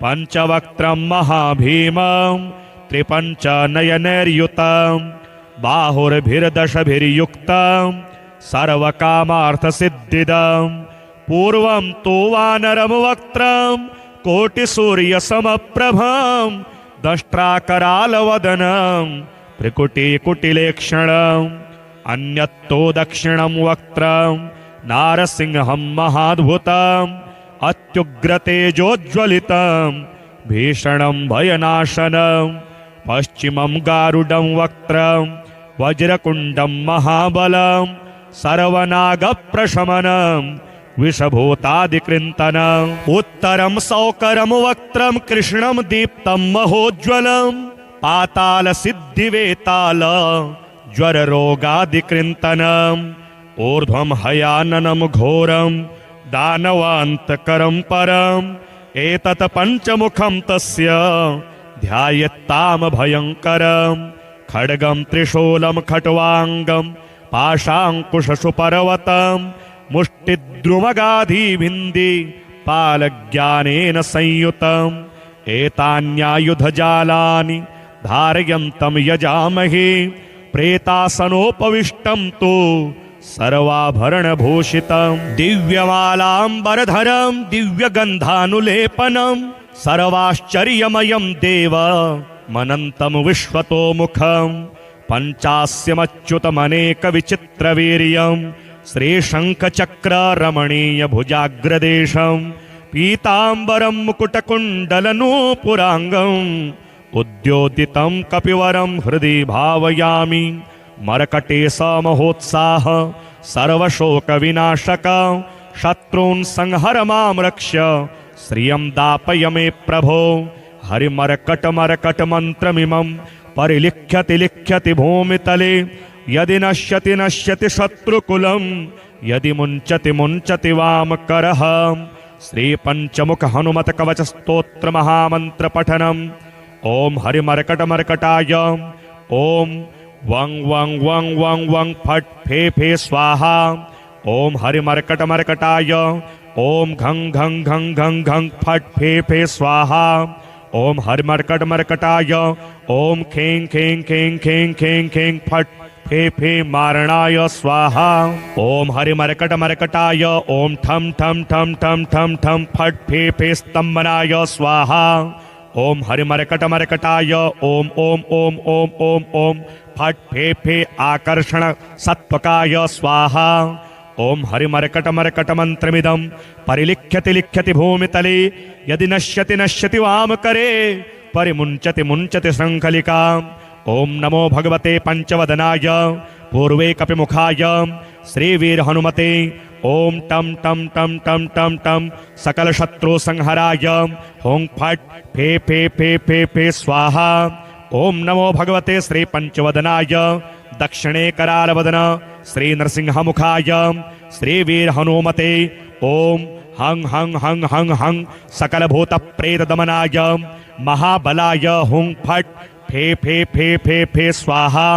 पञ्चवक्त्रं महाभीमं त्रिपञ्चनयनैर्युतं बाहुर्भिर्दशभिर्युक्तं सर्वकामार्थसिद्धिदं पूर्वं तु वानरं वक्त्रं कोटिसूर्यसमप्रभं दष्ट्राकरालवदनं त्रिकुटिकुटिलेक्षणम् अन्यत्तो दक्षिणं वक्त्रं नारसिंहं महाद्भुतम् अत्युग्रतेजोज्ज्वलितं भीषणं भयनाशनं पश्चिमं गारुडं वक्त्रं वज्रकुण्डं महाबलं सर्वनागप्रशमनं विषभूतादिकृन्तनम् उत्तरं सौकरं वक्त्रं कृष्णं दीप्तं महोज्ज्वलं पातालसिद्धिवेताल ज्वररोगादिकृन्तनम् ऊर्ध्वं हयाननं घोरं दानवान्तकरं परम् एतत् पञ्चमुखं तस्य ध्यायेत्ताम भयङ्करम् खड्गं त्रिशूलं खट्वाङ्गं पाशाङ्कुशशुपर्वतं मुष्टिद्रुमगाधिभिन्धि पालज्ञानेन संयुतम् एतान्यायुधजालानि धारयन्तं यजामहे प्रेतासनोपविष्टं तु सर्वाभरणभूषितं दिव्यमालाम्बरधरं दिव्यगन्धानुलेपनं सर्वाश्चर्यमयं देव मनन्तं विश्वतोमुखं पञ्चास्यमच्युतमनेकविचित्रवीर्यं श्रीशङ्खचक्ररमणीयभुजाग्रदेशं पीताम्बरं मुकुटकुण्डलनूपुराङ्गं उद्योदितं कपिवरं हृदि भावयामि मरकटे समहोत्साह सर्वशोकविनाशक शत्रून् संहर मां रक्ष श्रियं दापय मे प्रभो हरिमरकटमरकटमन्त्रमिमं परिलिख्यति लिख्यति भूमितले यदि नश्यति नश्यति शत्रुकुलं यदि मुञ्चति मुञ्चति वामकरः श्रीपञ्चमुख हनुमत कवच स्तोत्र महामन्त्र पठनम् ओम हरिमरकटमरकटाय ओम वं वं वं वं वं फट फे फे स्वाहा ओम हरिमरकटमरकटाय ओम घं घं घं घं घं फट फे फे स्वाहा ओम हरिमरकटमरकटाय ओम खें खें खें खें खें खें फट फे फे मारणाय स्वाहा ओम हरिमरकटमरकटाय ओम ठम ठम ठम ठम ठम ठम फट फे फे स्तंभनाय स्वाहा ओम हरिमरकटमरकटाय ओम ओम ओम ओम ओम ओम फट फे फे आकर्षण सत्वकाय स्वाहा ओम हरिमरकटमरकटमन्त्रमिदं परिलिख्यति लिख्यति भूमितले यदि नश्यति नश्यति वामकरे परिमुञ्चति मुञ्चति शृङ्खलिका ओम नमो भगवते पंचवदनाय पूर्वे कपिमुखाय श्रीवीर हनुमते ओम टम टम टम टम टम टम सकल शत्रु संहराय हों फट फे फे फे फे फे स्वाहा ओम नमो भगवते श्री पंचवदनाय दक्षिणे करालवदन श्री नरसिंहमुखाय श्रीवीर हनुमते ओम हं हं हं हं हं सकल भूत प्रेत दमनाय महाबलाय हुं फट फे फे फे फे फे स्वाहा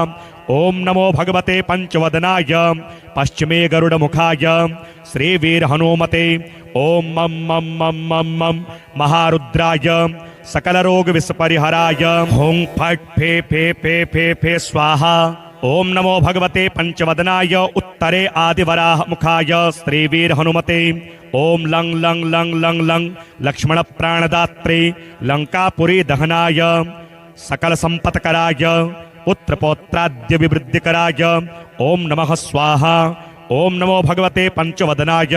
ओम नमो भगवते पंचवदनाय पश्चिमे गरुडमुखाय श्रीवीर हनुमते ओम मम मम मम मम मम महारुद्राय सकल रोग विस्परिहराय हुं फट फे फे फे फे फे स्वाहा। ओम नमो भगवते पंचवदनाय उत्तरे आदिवराह मुखाय श्रीवीर हनुमते ओम लंग लंग लंग लंग लंग लक्ष्मण प्राणदात्रे लंकापुरी दहनाय सकल संपत्कराय पुत्र पौत्राद्य विवृद्धिकराय ओम नमः स्वाहा। ओम नमो भगवते पंचवदनाय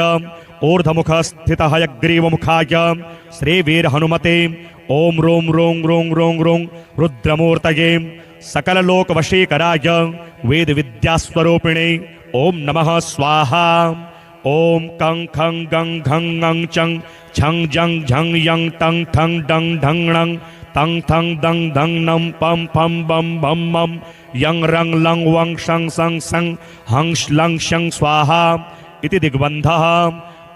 ऊर्ध्वमुख स्थित हयग्रीव मुखाय श्रीवीर हनुमते ओम रोम रों रों रों रों रुद्रमूर्तये सकल लोक वशीकराय वेद विद्यास्वरूपिणे ओम नमः स्वाहा। ओम कं खं गं घं ङं चं छं जं झं यं तं ठं डं ढं णं तं थं दं धं नं पं फं बं भं मं यं रं लं वं शं सं सं हं श्लं शं स्वाहा इति दिग्बन्धः।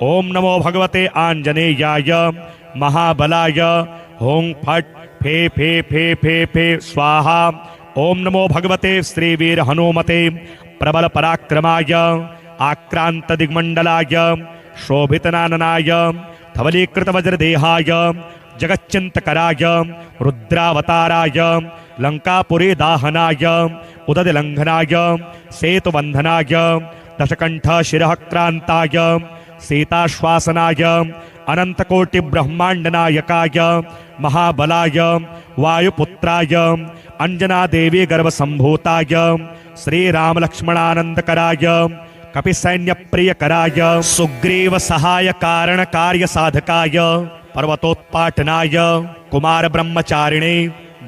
ओम नमो भगवते आञ्जनेयाय महाबलाय हों फट फे फे फे फे फे स्वाहा। ओम नमो भगवते श्रीवीर हनुमते प्रबल पराक्रमाय आक्रांत दिग्मंडलाय शोभितनाननाय धवलीकृत वज्रदेहाय जगच्चिंतकराय रुद्रावताराय लंकापुरी दाहनाय उदतिलंघनाय सेतुबंधनाय दशकंठ शिरः क्रांताय सीताश्वासनाय अनंतकोटि ब्रह्मांड नायकाय महाबलाय वायुपुत्राय अंजना देवी गर्भ संभूताय श्री राम लक्ष्मणानंदकराय कपिसैन्य प्रियकराय सुग्रीव सहाय कारण कार्य साधकाय पर्वतोत्पाटनाय कुमार ब्रह्मचारिणे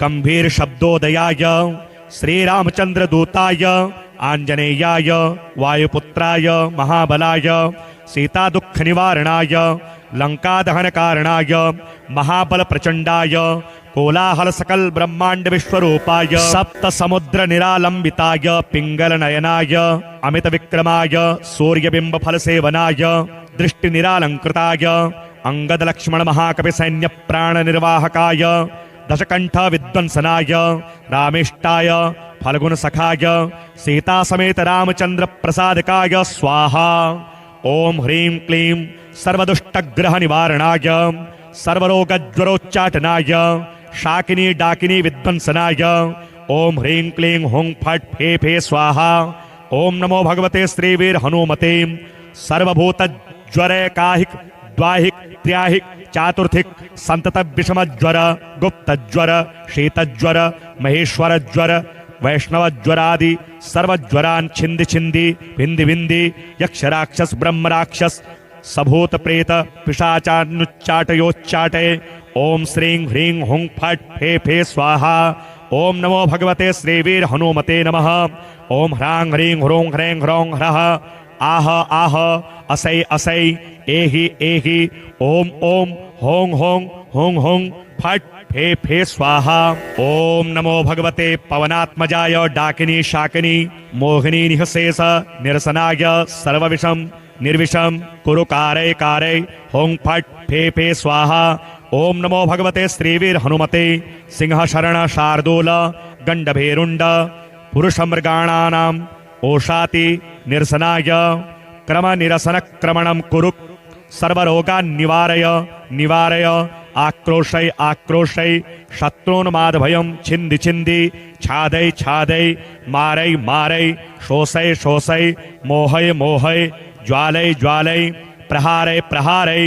गंभीर शब्दोदयाय श्री रामचंद्र दूताय आंजनेयाय वायुपुत्राय महाबलाय सीता दुख निवारणाय लंका दहन कारणाय महाबल प्रचंडाय कोलाहल सकल ब्रह्मांड विश्वरूपाय सप्त समुद्र निरालंबिताय पिंगल नयनाय अमित विक्रमाय सूर्यबिंब फल सेवनाय दृष्टि निरालंकृताय अंगद लक्ष्मण महाकवि सैन्य प्राण निर्वाहकाय दशकंठ विद्वंसनाय रामेष्टाय फल्गुन सखाय सीता समेत रामचंद्र प्रसादकाय स्वाहा। ओम ह्रीं क्लीं सर्वदुष्टग्रह निवारणाय सर्वरोगज्वरोच्चाटनाय शाकिनी डाकिनी विध्वंसनाय ओम ह्रीं क्लीं हुं फट फे फे स्वाहा। ओम नमो भगवते श्रीवीर हनुमते सर्वभूत ज्वरैकाहिक द्वाहिक त्र्याहिक चातुर्थिक संतत विषम ज्वर गुप्त ज्वर शीतज्वर महेश्वर ज्वर वैष्णव ज्वरादि सर्वज्वरान् छिंदि छिंदि भिंदि भिंदि यक्ष राक्षस ब्रह्म राक्षस सभूत प्रेत पिशाचानुच्चाटयोच्चाटे ओम श्रीं ह्रीं हुं फट फे फे स्वाहा। ओम नमो भगवते श्रीवीर हनुमते नमः। ओम ह्रां ह्रीं ह्रों ह्रैं ह्रौं ह्रः आह आह असै असै एहि एहि ओम ओम हों हों हों हों फट फे फे स्वाहा। ओम नमो भगवते पवनात्मजाय डाकिनी शाकिनी मोहिनी निःशेष निरसनाय सर्वविषम निर्विषम कुरु कारय कारय हों फट फे फे स्वाहा। ओम नमो भगवते श्रीवीर हनुमते सिंह शरण शार्दूल गंडभेरुंड पुरुष मृगाणानां ओषाति निरसनाय क्रम निरसन क्रमणं कुरु सर्वरोगान् निवारय निवारय आक्रोशय आक्रोशय शत्रून्मादभयं छिंदि छिंदि छादय छादय मारय मारय शोषय शोषय मोहय मोहय ज्वालय ज्वालय प्रहारय प्रहारय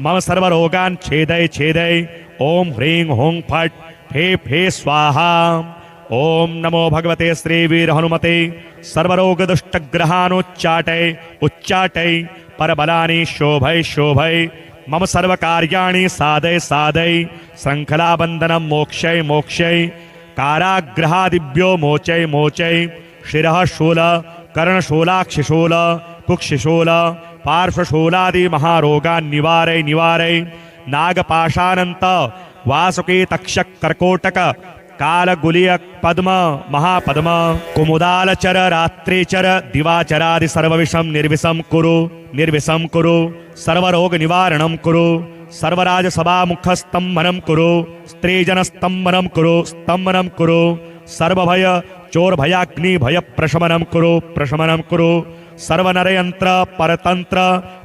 मम सर्वरोगान् छेदय छेदय ओम ह्रीं हुं फट फे फे स्वाहा। ओम नमो भगवते श्रीवीर हनुमते सर्वरोग दुष्टग्रहानुच्चाटय उच्चाटय परबलानि शोभय शोभय मम सर्वकार्याणि साधय साधय श्रृंखलाबंधनं मोक्षय मोक्षय काराग्रहादिभ्यो मोचय मोचय शिरः शूल कर्णशूलाक्षिशूल कुक्षिशूल पार्श्वशूलादि महारोगान् निवारय निवारय नागपाशानंत वासुकी तक्षक कर्कोटक कालगुलिय पद्म महापद्म कुमुदालचर रात्रिचर दिवाचरादि सर्वविषम निर्विषम कुरु निर्विषम कुरु सर्वरोग निवारणं कुरु सर्वराज सभामुख स्तंभनं कुरु स्त्रीजन स्तंभनं कुरु स्तंभनं कुरु सर्वभय चोर भयाग्नि भय प्रशमनं कुरु सर्वनरयंत्र परतंत्र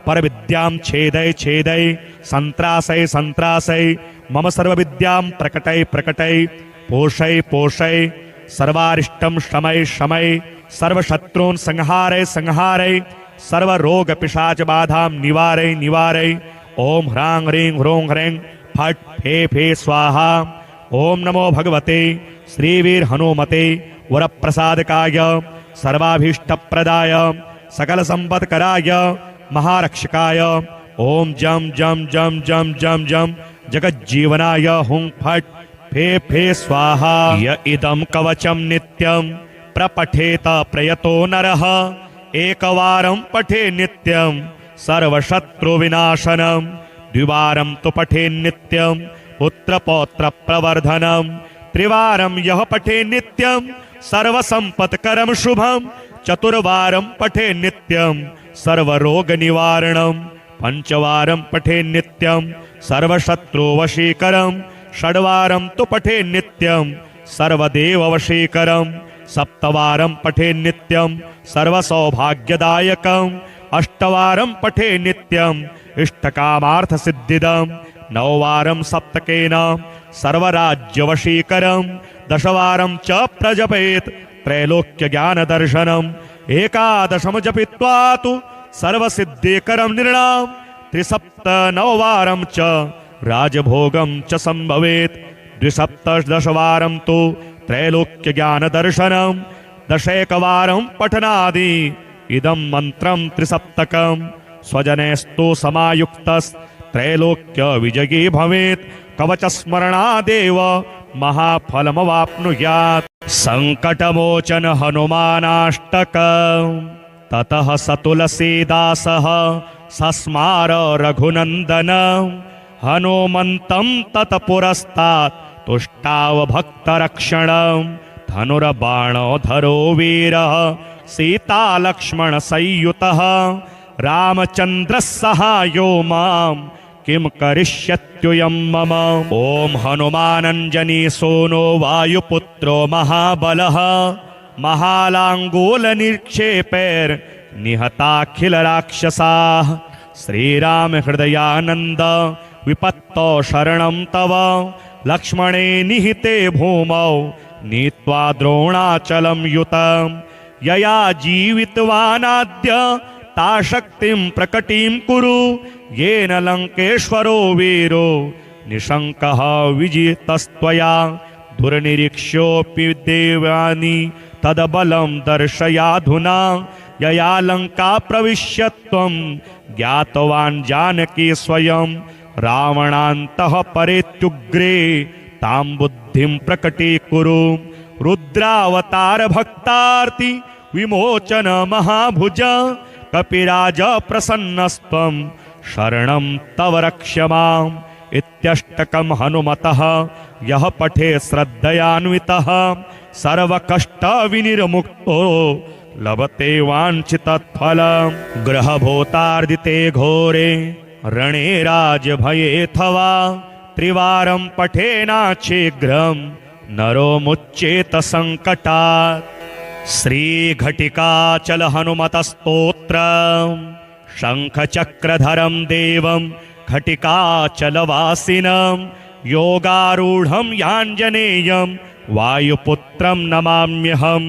परविद्यां छेदय छेदय संत्रासय संत्रासय मम सर्वविद्यां प्रकटय प्रकटय पोषय पोषय सर्वारिष्टं शमय शमय सर्वशत्रून् संहारय संहारय सर्वरोग पिशाच बाधां निवारय निवारय। ओम ह्रां ह्रीं ह्रूं ह्रैं फट् फे फे स्वाहा। ओम नमो भगवते श्रीवीर हनुमते वरप्रसादकाय सर्वाभीष्टप्रदाय सकल संपत्कराय महारक्षकाय। ओम जम जम जम जम जम जम जगज्जीवनाय हुं फट् फे फे स्वाहा। य इदं कवचं नित्यं प्रपठेत प्रयतो नरः एकवारं पठे नित्यं सर्वशत्रुविनाशनं द्विवारं तु पठे नित्यं पुत्रपौत्रप्रवर्धनं त्रिवारं यः पठे नित्यं सर्वसम्पत्करं शुभं चतुर्वारं पठे नित्यं सर्वरोगनिवारणं पंचवारं पठे नित्यं सर्वशत्रुवशीकरं षड्वारं तु पठे नित्यं सर्वदेववशीकरं सप्तवारं पठे नित्यं सर्वसौभाग्यदायकं अष्टवारं पठे नित्यं इष्टकामार्थसिद्धिदं नववारं सप्तकेन सर्वराज्यवशीकरं दशवारं च प्रजपेत् त्रैलोक्यज्ञानदर्शनम् एकादशं जपित्वा तु सर्वसिद्धिकरं नृणां त्रिसप्तनववारं च राजभोगं च संभवेत् द्विसप्तदशवारं तु त्रैलोक्यज्ञानदर्शनं दशैकवारं पठनादि इदं मन्त्रं त्रिसप्तकं स्वजनैस्तु समायुक्तस्त्रैलोक्यविजयी भवेत् कवचस्मरणादेव महाफलमवाप्नुयात्। संकटमोचन हनुमानाष्टकम् ततः स तुलसीदासः सस्मार रघुनन्दनं हनुमन्तं तत्पुरस्तात् तुष्टाव भक्तरक्षणं धनुर्बाणोधरो वीरः सीतालक्ष्मण संयुतः रामचन्द्रः सहायो मां किं करिष्यत्युयं मम। ॐ हनुमानञ्जनी सोनो वायुपुत्रो महाबलः महालाङ्गूलनिक्षेपैर्निहताखिलराक्षसाः श्रीराम हृदयानन्द विपत्तौ शरणं तव लक्ष्मणे निहिते भूमौ नीत्वा द्रोणाचलं युतं यया जीवितवानाद्य ता शक्तिं प्रकटीं कुरु येन लङ्केश्वरो वीरो निशङ्कः विजितस्त्वया दुर्निरीक्ष्योऽपि देवानि तदबलं दर्शयाधुना यया लङ्का प्रविश्य त्वं ज्ञातवान् जानकी स्वयं रावणान्तः परेत्युग्रे तां बुद्धिं प्रकटीकुरु रुद्रावतार भक्तार्ति विमोचन महाभुज कपिराज प्रसन्नस्त्वं शरणं तव रक्ष माम्। इत्यष्टकं हनुमतः यः पठे श्रद्धयान्वितः सर्वकष्टविनिर्मुक्तो लभते वाञ्छितफलम्। ग्रहभूतार्दिते घोरे रणे राजभयेऽथवा त्रिवारं पठेनाशीघ्रं नरो मुच्येत संकटात्। श्रीघटिकाचल हनुमतस्तोत्रम् शङ्खचक्रधरं देवं घटिकाचलवासिनं योगारूढं याञ्जनेयं वायुपुत्रं नमाम्यहं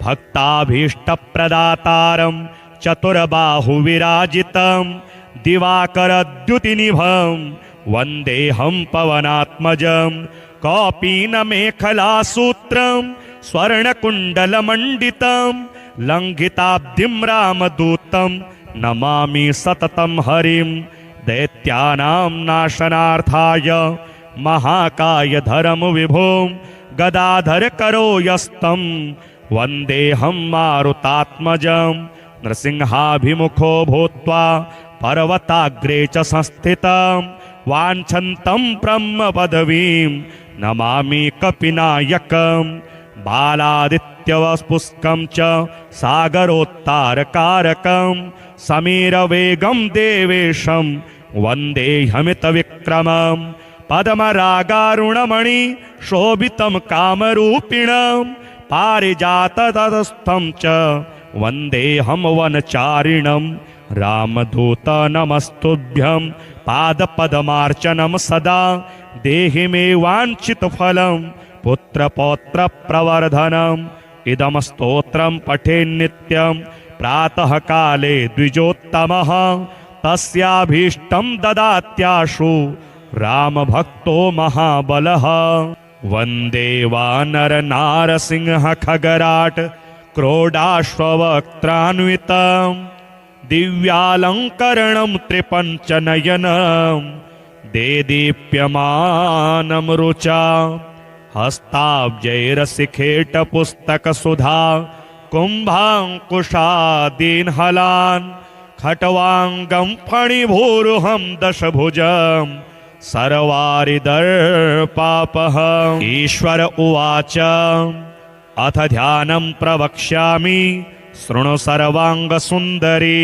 भक्ताभीष्टप्रदातारं चतुर्बाहुविराजितं दिवाकरद्युतिनिभं वन्देऽहं पवनात्मजं कौपीनमेखलासूत्रं स्वर्णकुण्डलमण्डितं लङ्घिताब्धिं रामदूतं नमामि सततं हरिं दैत्यानां नाशनार्थाय महाकायधरं विभुं गदाधर करो यस्तं वन्देऽहं मारुतात्मजं नृसिंहाभिमुखो भूत्वा पर्वताग्रे च संस्थितं वाञ्छन्तं ब्रह्मपदवीं नमामि कपिनायकं बालादित्यवपुष्कं च सागरोत्तारकारकं समीरवेगं देवेशं वन्देऽहमितविक्रमं पद्मरागारुणमणि शोभितं कामरूपिणं पारिजाततस्थं च वन्देऽहं वनचारिणं रामदूत नमस्तुभ्यं पादपद्मार्चनं सदा देहि मे वाञ्छितफलं पुत्रपौत्रप्रवर्धनम् इदं स्तोत्रं पठेन्नित्यं प्रातः काले द्विजोत्तमः तस्याभीष्टं ददात्याशु रामभक्तो महाबलः। वन्दे वानरनारसिंह खगराट क्रोडाश्ववक्त्रान्वितं दिव्यालङ्करणं त्रिपञ्चनयनं देदीप्यमानं रुचा हस्ताब्जैरसिखेटपुस्तकसुधा कुम्भाङ्कुशादीन्हलान् खट्वाङ्गं फणिभूरुहं दशभुजं सर्वारिदर्पापः। ईश्वर उवाच अथ ध्यानं प्रवक्ष्यामि शृणु सर्वाङ्गसुन्दरी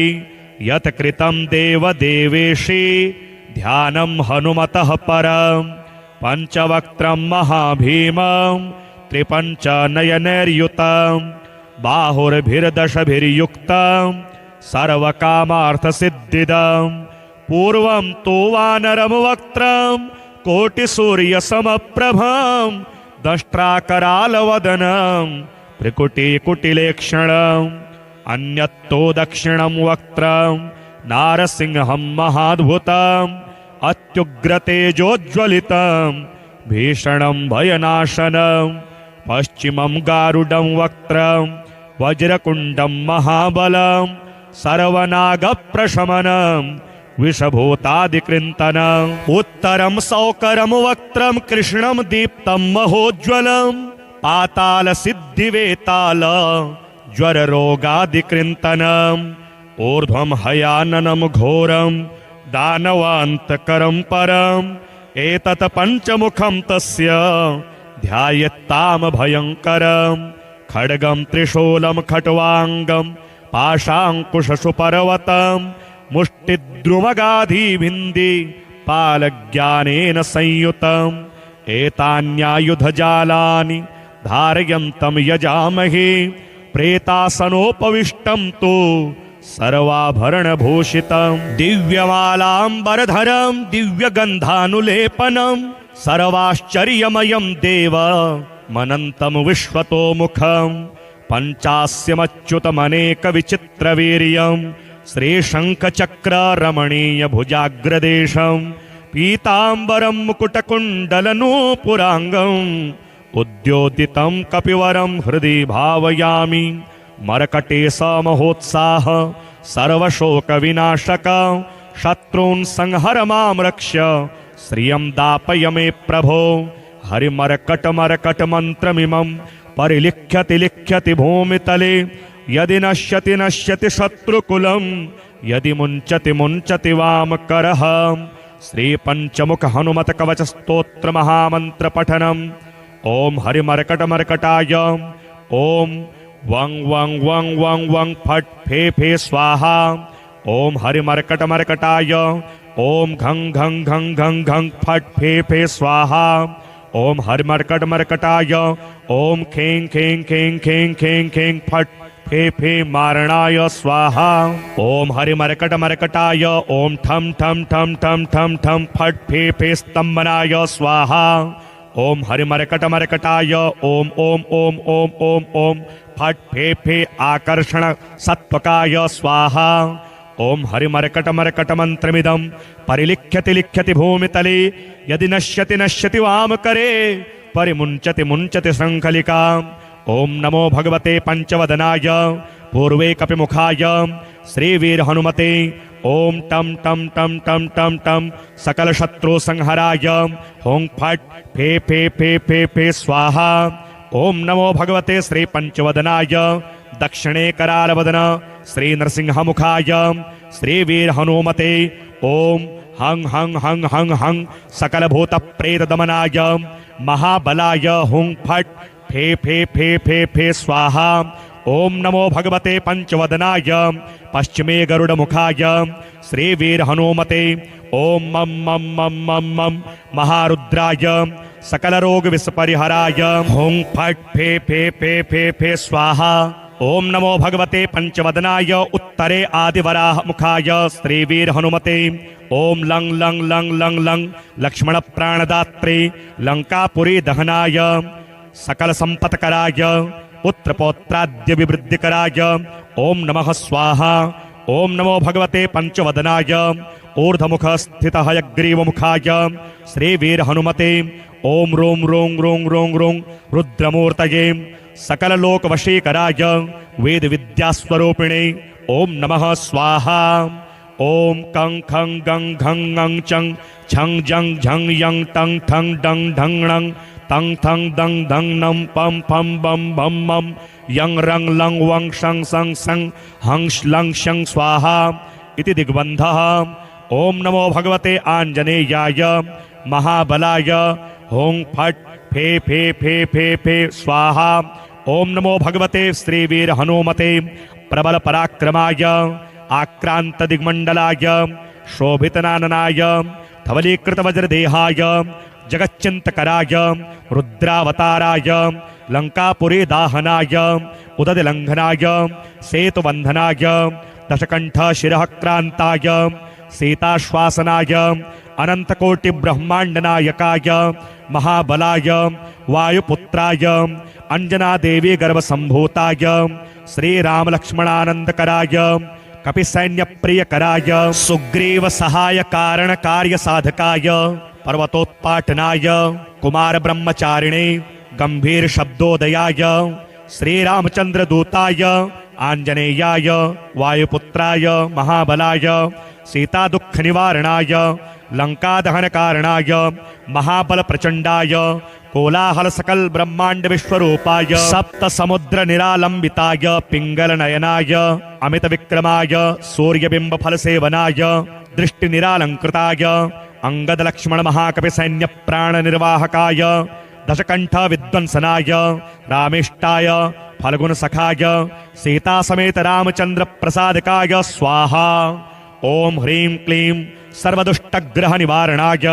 यत् कृतं देवदेवेशि ध्यानं हनुमतः परं पञ्चवक्त्रं महाभीमं त्रिपञ्चनयनैर्युतं बाहुर्भिर्दशभिर्युक्तं सर्वकामार्थसिद्धिदं पूर्वं तु वानरं वक्त्रं कोटिसूर्यसमप्रभं दष्ट्राकरालवदनं त्रिकुटिकुटिलेक्षणम् अन्यत्तो दक्षिणं वक्त्रं नारसिंहं महाद्भुतम् अत्युग्रतेजोज्ज्वलितं भीषणं भयनाशनं पश्चिमं गारुडं वक्त्रं वज्रकुण्डं महाबलं सर्वनागप्रशमनं विषभूतादिकृन्तनम् उत्तरं सौकरं वक्त्रं कृष्णं दीप्तं महोज्ज्वलं पातालसिद्धिवेताल ज्वररोगादिकृन्तनम् ऊर्ध्वं हयाननं घोरं दानवान्तकरं परम् एतत् पञ्चमुखं तस्य ध्यायेत्ताम भयङ्करं खड्गं त्रिशूलं खट्वाङ्गं पाशाङ्कुशशुपर्वतं मुष्टिद्रुमगाधिभिन्धि पालज्ञानेन संयुतम् एतान्यायुधजालानि धारयन्तं यजामहे प्रेतासनोपविष्टं तु सर्वाभरणभूषितं दिव्यमालाम्बरधरं दिव्यगन्धानुलेपनं सर्वाश्चर्यमयं देव मनन्तं विश्वतोमुखं पञ्चास्यमच्युतमनेकविचित्रवीर्यं श्रीशङ्खचक्ररमणीयभुजाग्रदेशं पीताम्बरं मुकुटकुण्डलनूपुराङ्गं उद्योदितं कपिवरं हृदि भावयामि मरकटे समहोत्साह सर्वशोकविनाशक शत्रून् संहर मां रक्ष श्रियं दापय मे प्रभो। हरिमरकटमरकटमन्त्रमिमं परिलिख्यति लिख्यति भूमितले यदि नश्यति नश्यति शत्रुकुलं यदि मुञ्चति मुञ्चति वामकरः। श्रीपञ्चमुख हनुमत कवच स्तोत्र महामन्त्र पठनम्। ओम हरिमरकटमरकटाय ओम वं वं वं वं वं फट फे फे स्वाहा। ओम हरिमरकटमरकटाय ओम घं घं घं घं घं फट फे फे स्वाहा। ओम हरिमरकटमरकटाय ओम खें खें खें खें खें खें फट फे फे मारणाय स्वाहा। ओम हरिमरकटमरकटाय ओम ठम ठम ठम ठम ठम ठम फट फे फे स्तंभनाय स्वाहा। ओम हरिमरकटमरकटाय ओम ओम ओम ओम ओम ओम फट फे फे आकर्षण सत्वकाय स्वाहा। ओम हरिमरकटमरकटमन्त्रमिदं परिलिख्यति लिख्यति भूमितले यदि नश्यति नश्यति वामकरे परिमुञ्चति मुञ्चति शृङ्खलिका। ओम नमो भगवते पंचवदनाय पूर्वे कपिमुखाय श्रीवीर हनुमते ओम टम टम टम टम टम टम सकल शत्रु संहराय हों फट फे फे फे फे फे स्वाहा। ओम नमो भगवते श्री पंचवदनाय दक्षिणे करालवदन श्री नरसिंहमुखाय श्रीवीर हनुमते ओम हं हं हं हं हं सकल भूत प्रेत दमनाय महाबलाय हुं फट फे फे फे फे फे स्वाहा। ओम नमो भगवते पंचवदनाय पश्चिमे गरुड़मुखाय श्रीवीर हनुमते ओम मम मम मम मम मम महारुद्राय सकल रोग विस्परिहराय हुं फट फे फे फे फे फे स्वाहा। ओम नमो भगवते पंचवदनाय उत्तरे आदिवराह मुखाय श्रीवीर हनुमते। ओम लंग लंग लंग लंग लंग लक्ष्मण प्राणदात्रे लंकापुरी दहनाय सकल संपत्कराय पुत्र पौत्राद्य विवृद्धिकराय ओम नमः स्वाहा। ओम नमो भगवते पंचवदनाय ऊर्ध्वमुख स्थित हयग्रीव मुखाय श्रीवीर हनुमते। ओम रों रों रों रों रों रुद्रमूर्तये सकल लोक वशीकराय वेद विद्यास्वरूपिणे ओम नमः स्वाहा। ओम कं खं गं घं ङं चं छं जं झं यं तं ठं डं ढं णं तं थं दं धं नं पं फं बं भं मं यं रं लं वं शं सं सं हं श्लं शं स्वाहा इति दिग्बन्धः। ओम नमो भगवते आंजनेयाय महाबलाय हों फट् फे फे फे फे फे स्वाहा। ओम नमो भगवते श्रीवीर हनुमते प्रबल पराक्रमाय आक्रांत दिग्मंडलाय शोभितनाननाय धवलीकृत वज्रदेहाय जगच्चिंतकराय रुद्रावताराय लंकापुरी दाहनाय उदतिलंघनाय सेतुबंधनाय दशकंठ शिरः क्रांताय सीताश्वासनाय अनंतकोटि ब्रह्मांड नायकाय महाबलाय वायुपुत्राय अंजना देवी गर्भ संभूताय श्री राम लक्ष्मणानंदकराय कपिसैन्य प्रियकराय सुग्रीव सहाय कारण कार्य साधकाय पर्वतोत्पाटनाय कुमार ब्रह्मचारिणे गंभीर शब्दोदयाय श्री रामचंद्र दूताय आंजनेयाय वायुपुत्राय महाबलाय सीता दुख निवारणाय लंका दहन कारणाय महाबल प्रचंडाय कोलाहल सकल ब्रह्मांड विश्वरूपाय सप्त समुद्र निरालंबिताय पिंगल नयनाय अमित विक्रमाय सूर्यबिंब फल सेवनाय दृष्टि निरालंकृताय अंगद लक्ष्मण महाकवि सैन्य प्राण निर्वाहकाय दशकंठ विद्वंसनाय रामेष्टाय फल्गुन सखाय सीता समेत रामचंद्र प्रसादकाय स्वाहा। ओम ह्रीं क्लीं सर्वदुष्टग्रह निवारणाय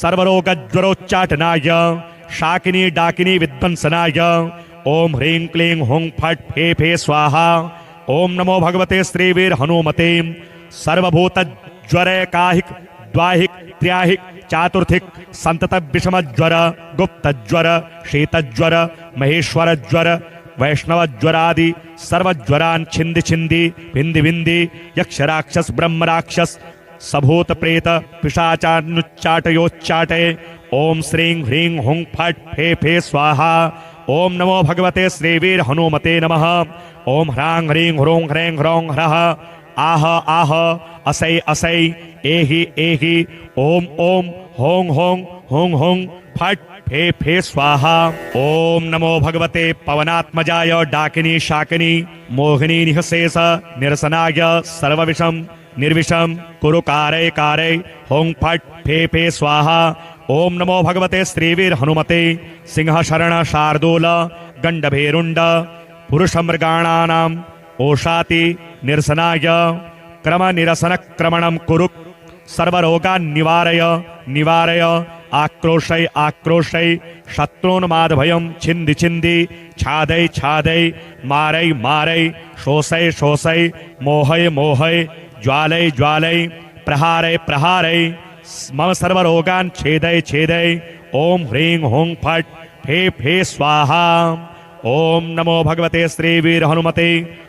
सर्वरोगज्वरोच्चाटनाय शाकिनी डाकिनी विद्वंसनाय ओम ह्रीं क्लीं हुं फट् फे फे स्वाहा। ओम नमो भगवते श्रीवीर हनुमते सर्वभूत ज्वरैकाहिक द्वाहिक त्र्याहिक चातुर्थिक संतत विषम ज्वर गुप्त ज्वर शीतज्वर महेश्वर ज्वर वैष्णव ज्वरादि सर्वज्वरान् छिंदि छिंदि भिंदि भिंदि यक्ष राक्षस ब्रह्म राक्षस सभूत प्रेत पिशाचानुच्चाटयोच्चाटे ओम श्रीं ह्रीं हुं फट् फे फे स्वाहा। ओम नमो भगवते श्रीवीर हनुमते नमः। ओम ह्रां ह्रीं ह्रूं ह्रैं ह्रौं ह्रः आह आह असै असै एहि एहि ओम ओम हों हों हों हों फट् फे फे स्वाहा। ओम नमो भगवते पवनात्मजाय डाकिनी शाकिनी मोहिनी निःशेष निरसनाय सर्वविषम निर्विषम कुरु कारय कारय हों फट् फे फे स्वाहा। ओम नमो भगवते श्रीवीर हनुमते सिंह शरण शार्दूल गंडभेरुंड पुरुष मृगाणानां ओषाति निरसनाय क्रम निरसन क्रमणं कुरु सर्वरोगान् निवारय निवारय आक्रोशय आक्रोशय शत्रून्मादभयं छिंदि छिंदि छादय छादय मारय मारय शोषय शोषय मोहय मोहय ज्वालय ज्वालय प्रहारय प्रहारय मम सर्वरोगान् छेदय छेदय ओम ह्रीं हुं फट् फे फे स्वाहा। ओम नमो भगवते श्रीवीर हनुमते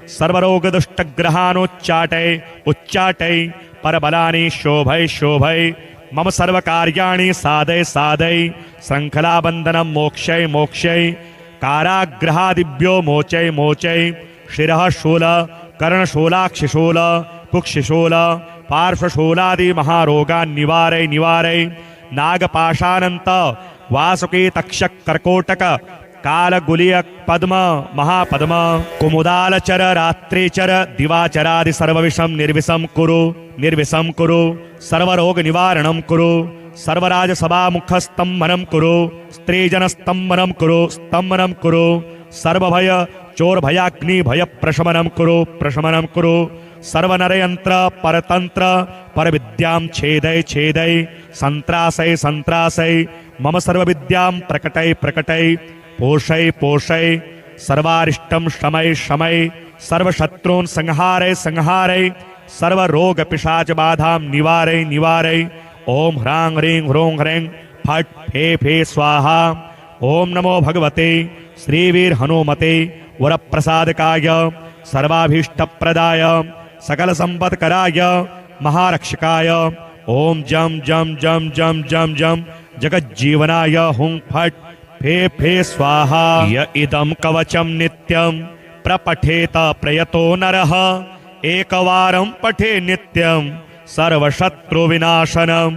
सर्वरोग दुष्टग्रहानुच्चाटय उच्चाटय परबलानि शोभय शोभय मम सर्वकार्याणि साधय साधय श्रृंखलाबंधनं मोक्षय मोक्षय काराग्रहादिभ्यो मोचय मोचय शिरः शूल कर्णशूलाक्षिशूल कुक्षिशूल पार्श्वशूलादि महारोगान् निवारय निवारय नागपाशानंत वासुकी तक्षक कर्कोटक कालगुलिय पद्म महापद्म कुमुदालचर रात्रिचर दिवाचरादि सर्वविषम निर्विषम कुरु सर्वरोग निवारणं कुरु सर्वराज सभा मुख स्तंभनं कुरु स्त्रीजन स्तंभनं कुरु सर्वभय चोर भयाग्नि भय प्रशमनं कुरु सर्वनरयंत्र परतंत्र परविद्यां छेदय छेदय संत्रासय संत्रासय मम सर्वविद्यां प्रकटय प्रकटय पोषय पोषय सर्वारिष्टं शमय शमय सर्वशत्रून् संहारय संहारय सर्वरोग पिशाच बाधां निवारय निवारय। ओम ह्रां ह्रीं ह्रूं ह्रीं फट् फे फे स्वाहा। ओम नमो भगवते श्रीवीर हनुमते वरप्रसादकाय सर्वाभीष्टप्रदाय सकल संपत्कराय महारक्षकाय। ओम जम जम जम जम जम जम जगज्जीवनाय हुं फट् फे फे स्वाहा। य इदं कवचं नित्यं प्रपठेत प्रयतो नरः एकवारं पठे नित्यं सर्वशत्रुविनाशनं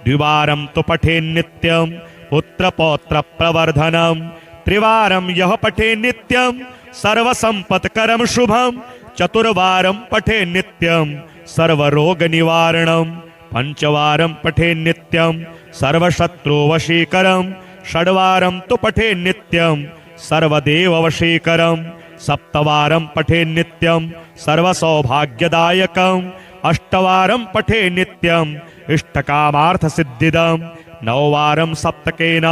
द्विवारं तु पठे नित्यं पुत्रपौत्रप्रवर्धनं त्रिवारं यः पठे नित्यं सर्वसम्पत्करं शुभं चतुर्वारं पठे नित्यं सर्वरोगनिवारणं पंचवारं पठे नित्यं सर्वशत्रुवशीकरं षड्वारं तु पठे नित्यं सर्वदेववशीकरं सप्तवारं पठे नित्यं सर्वसौभाग्यदायकं अष्टवारं पठे नित्यं इष्टकामार्थसिद्धिदं नववारं सप्तकेन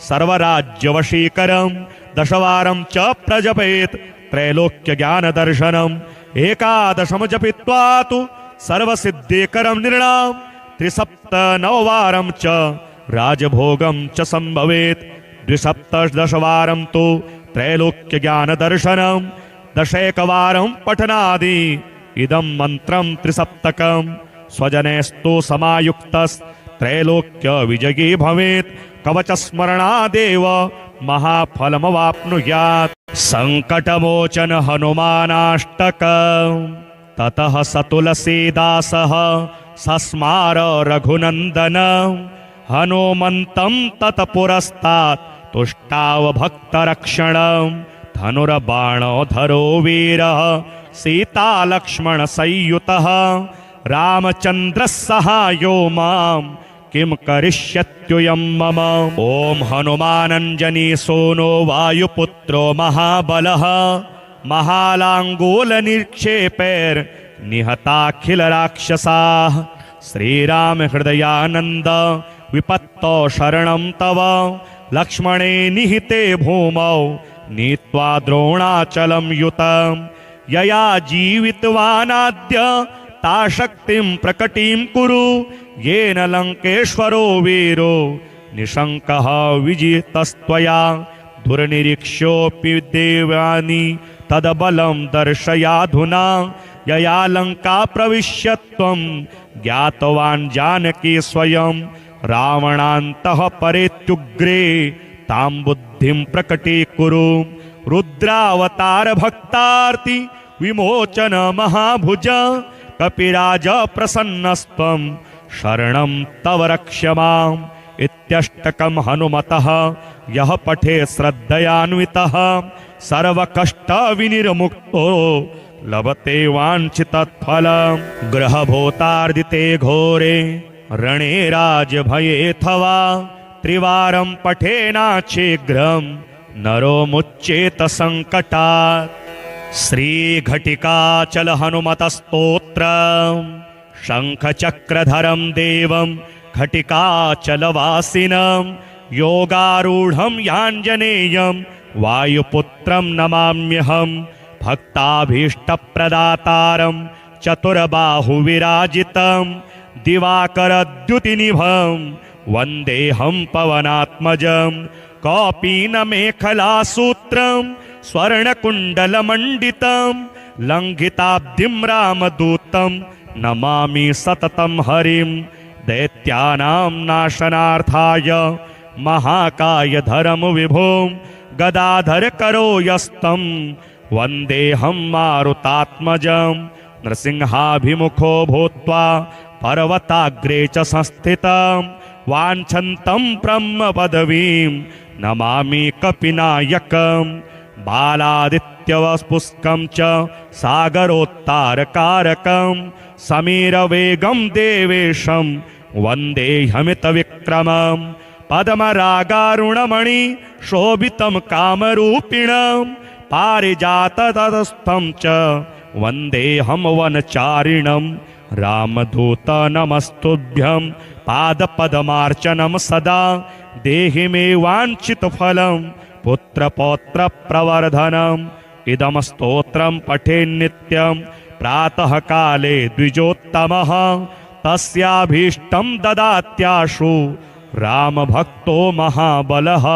सर्वराज्यवशीकरं दशवारं च प्रजपेत् त्रैलोक्यज्ञानदर्शनम् एकादशं जपित्वा तु सर्वसिद्धिकरं निर्णाम त्रिसप्तनववारं च राजभोगं च संभवेत् द्विसप्तदशवारं तु त्रैलोक्यज्ञानदर्शनं दशैकवारं पठनादि इदं मन्त्रं त्रिसप्तकं स्वजनैस्तु समायुक्तस्त्रैलोक्यविजयी भवेत् कवचस्मरणादेव महाफलमवाप्नुयात्। संकटमोचन हनुमानाष्टकं ततः स तुलसीदासः सस्मार रघुनन्दनं हनुमन्तं तत्पुरस्तात् तुष्टाव भक्तरक्षणं धनुर्बाणोधरो वीरः सीतालक्ष्मणसंयुतः रामचन्द्रः सहायो मां किं करिष्यत्युयं मम। ॐ हनुमानञ्जनी सोनो वायुपुत्रो महाबलः महालाङ्गूलनिक्षेपैर्निहताखिलराक्षसाः श्रीराम हृदयानन्द विपत्तौ शरणं तव लक्ष्मणे निहिते भूमौ नीत्वा द्रोणाचलं युतं यया जीवितवानाद्य ता शक्तिं प्रकटीं कुरु येन लङ्केश्वरो वीरो निशङ्कः विजितस्त्वया दुर्निरीक्ष्योऽपि देवानि तदबलं दर्शयाधुना यया लङ्का प्रविश्य त्वं ज्ञातवान् जानकी स्वयं रावणान्तः परेत्युग्रे तां बुद्धिं प्रकटीकुरु रुद्रावतार भक्तार्ति विमोचन महाभुज कपिराज प्रसन्नस्त्वं शरणं तव रक्ष माम् इत्यष्टकं हनुमतः यः पठे श्रद्धयान्वितः सर्वकष्टविनिर्मुक्तो लभते वाञ्छितफलम्। ग्रहभूतार्दिते घोरे रणे राजभयेऽथवा त्रिवारं पठेनाच्छीघ्रं नरो मुच्येत संकटात्। श्रीघटिकाचल हनुमतस्तोत्रम् शङ्खचक्रधरं देवं घटिकाचलवासिनं योगारूढं याञ्जनेयं वायुपुत्रं नमाम्यहं भक्ताभीष्टप्रदातारं चतुर्बाहुविराजितं दिवाकरद्युतिनिभं वन्देऽहं पवनात्मजं कौपीनमेखलासूत्रं स्वर्णकुण्डलमण्डितं लङ्घिताब्धिं रामदूतं नमामि सततं हरिं दैत्यानां नाशनार्थाय महाकायधरं विभुं गदाधर करो यस्तं वन्देऽहं मारुतात्मजं नृसिंहाभिमुखो भूत्वा पर्वताग्रे च संस्थितं वाञ्छन्तं ब्रह्मपदवीं नमामि कपिनायकं बालादित्यवपुष्कं च सागरोत्तारकारकं समीरवेगं देवेशं वन्देऽहमितविक्रमं पद्मरागारुणमणि शोभितं कामरूपिणं पारिजाततस्थं च वन्देऽहं वनचारिणं रामदूत नमस्तुभ्यं पादपद्मार्चनं सदा देहि मे वाञ्छितफलं पुत्रपौत्रप्रवर्धनम् इदं स्तोत्रं पठेन्नित्यं प्रातः काले द्विजोत्तमः तस्याभीष्टं ददात्याशु रामभक्तो महाबलः।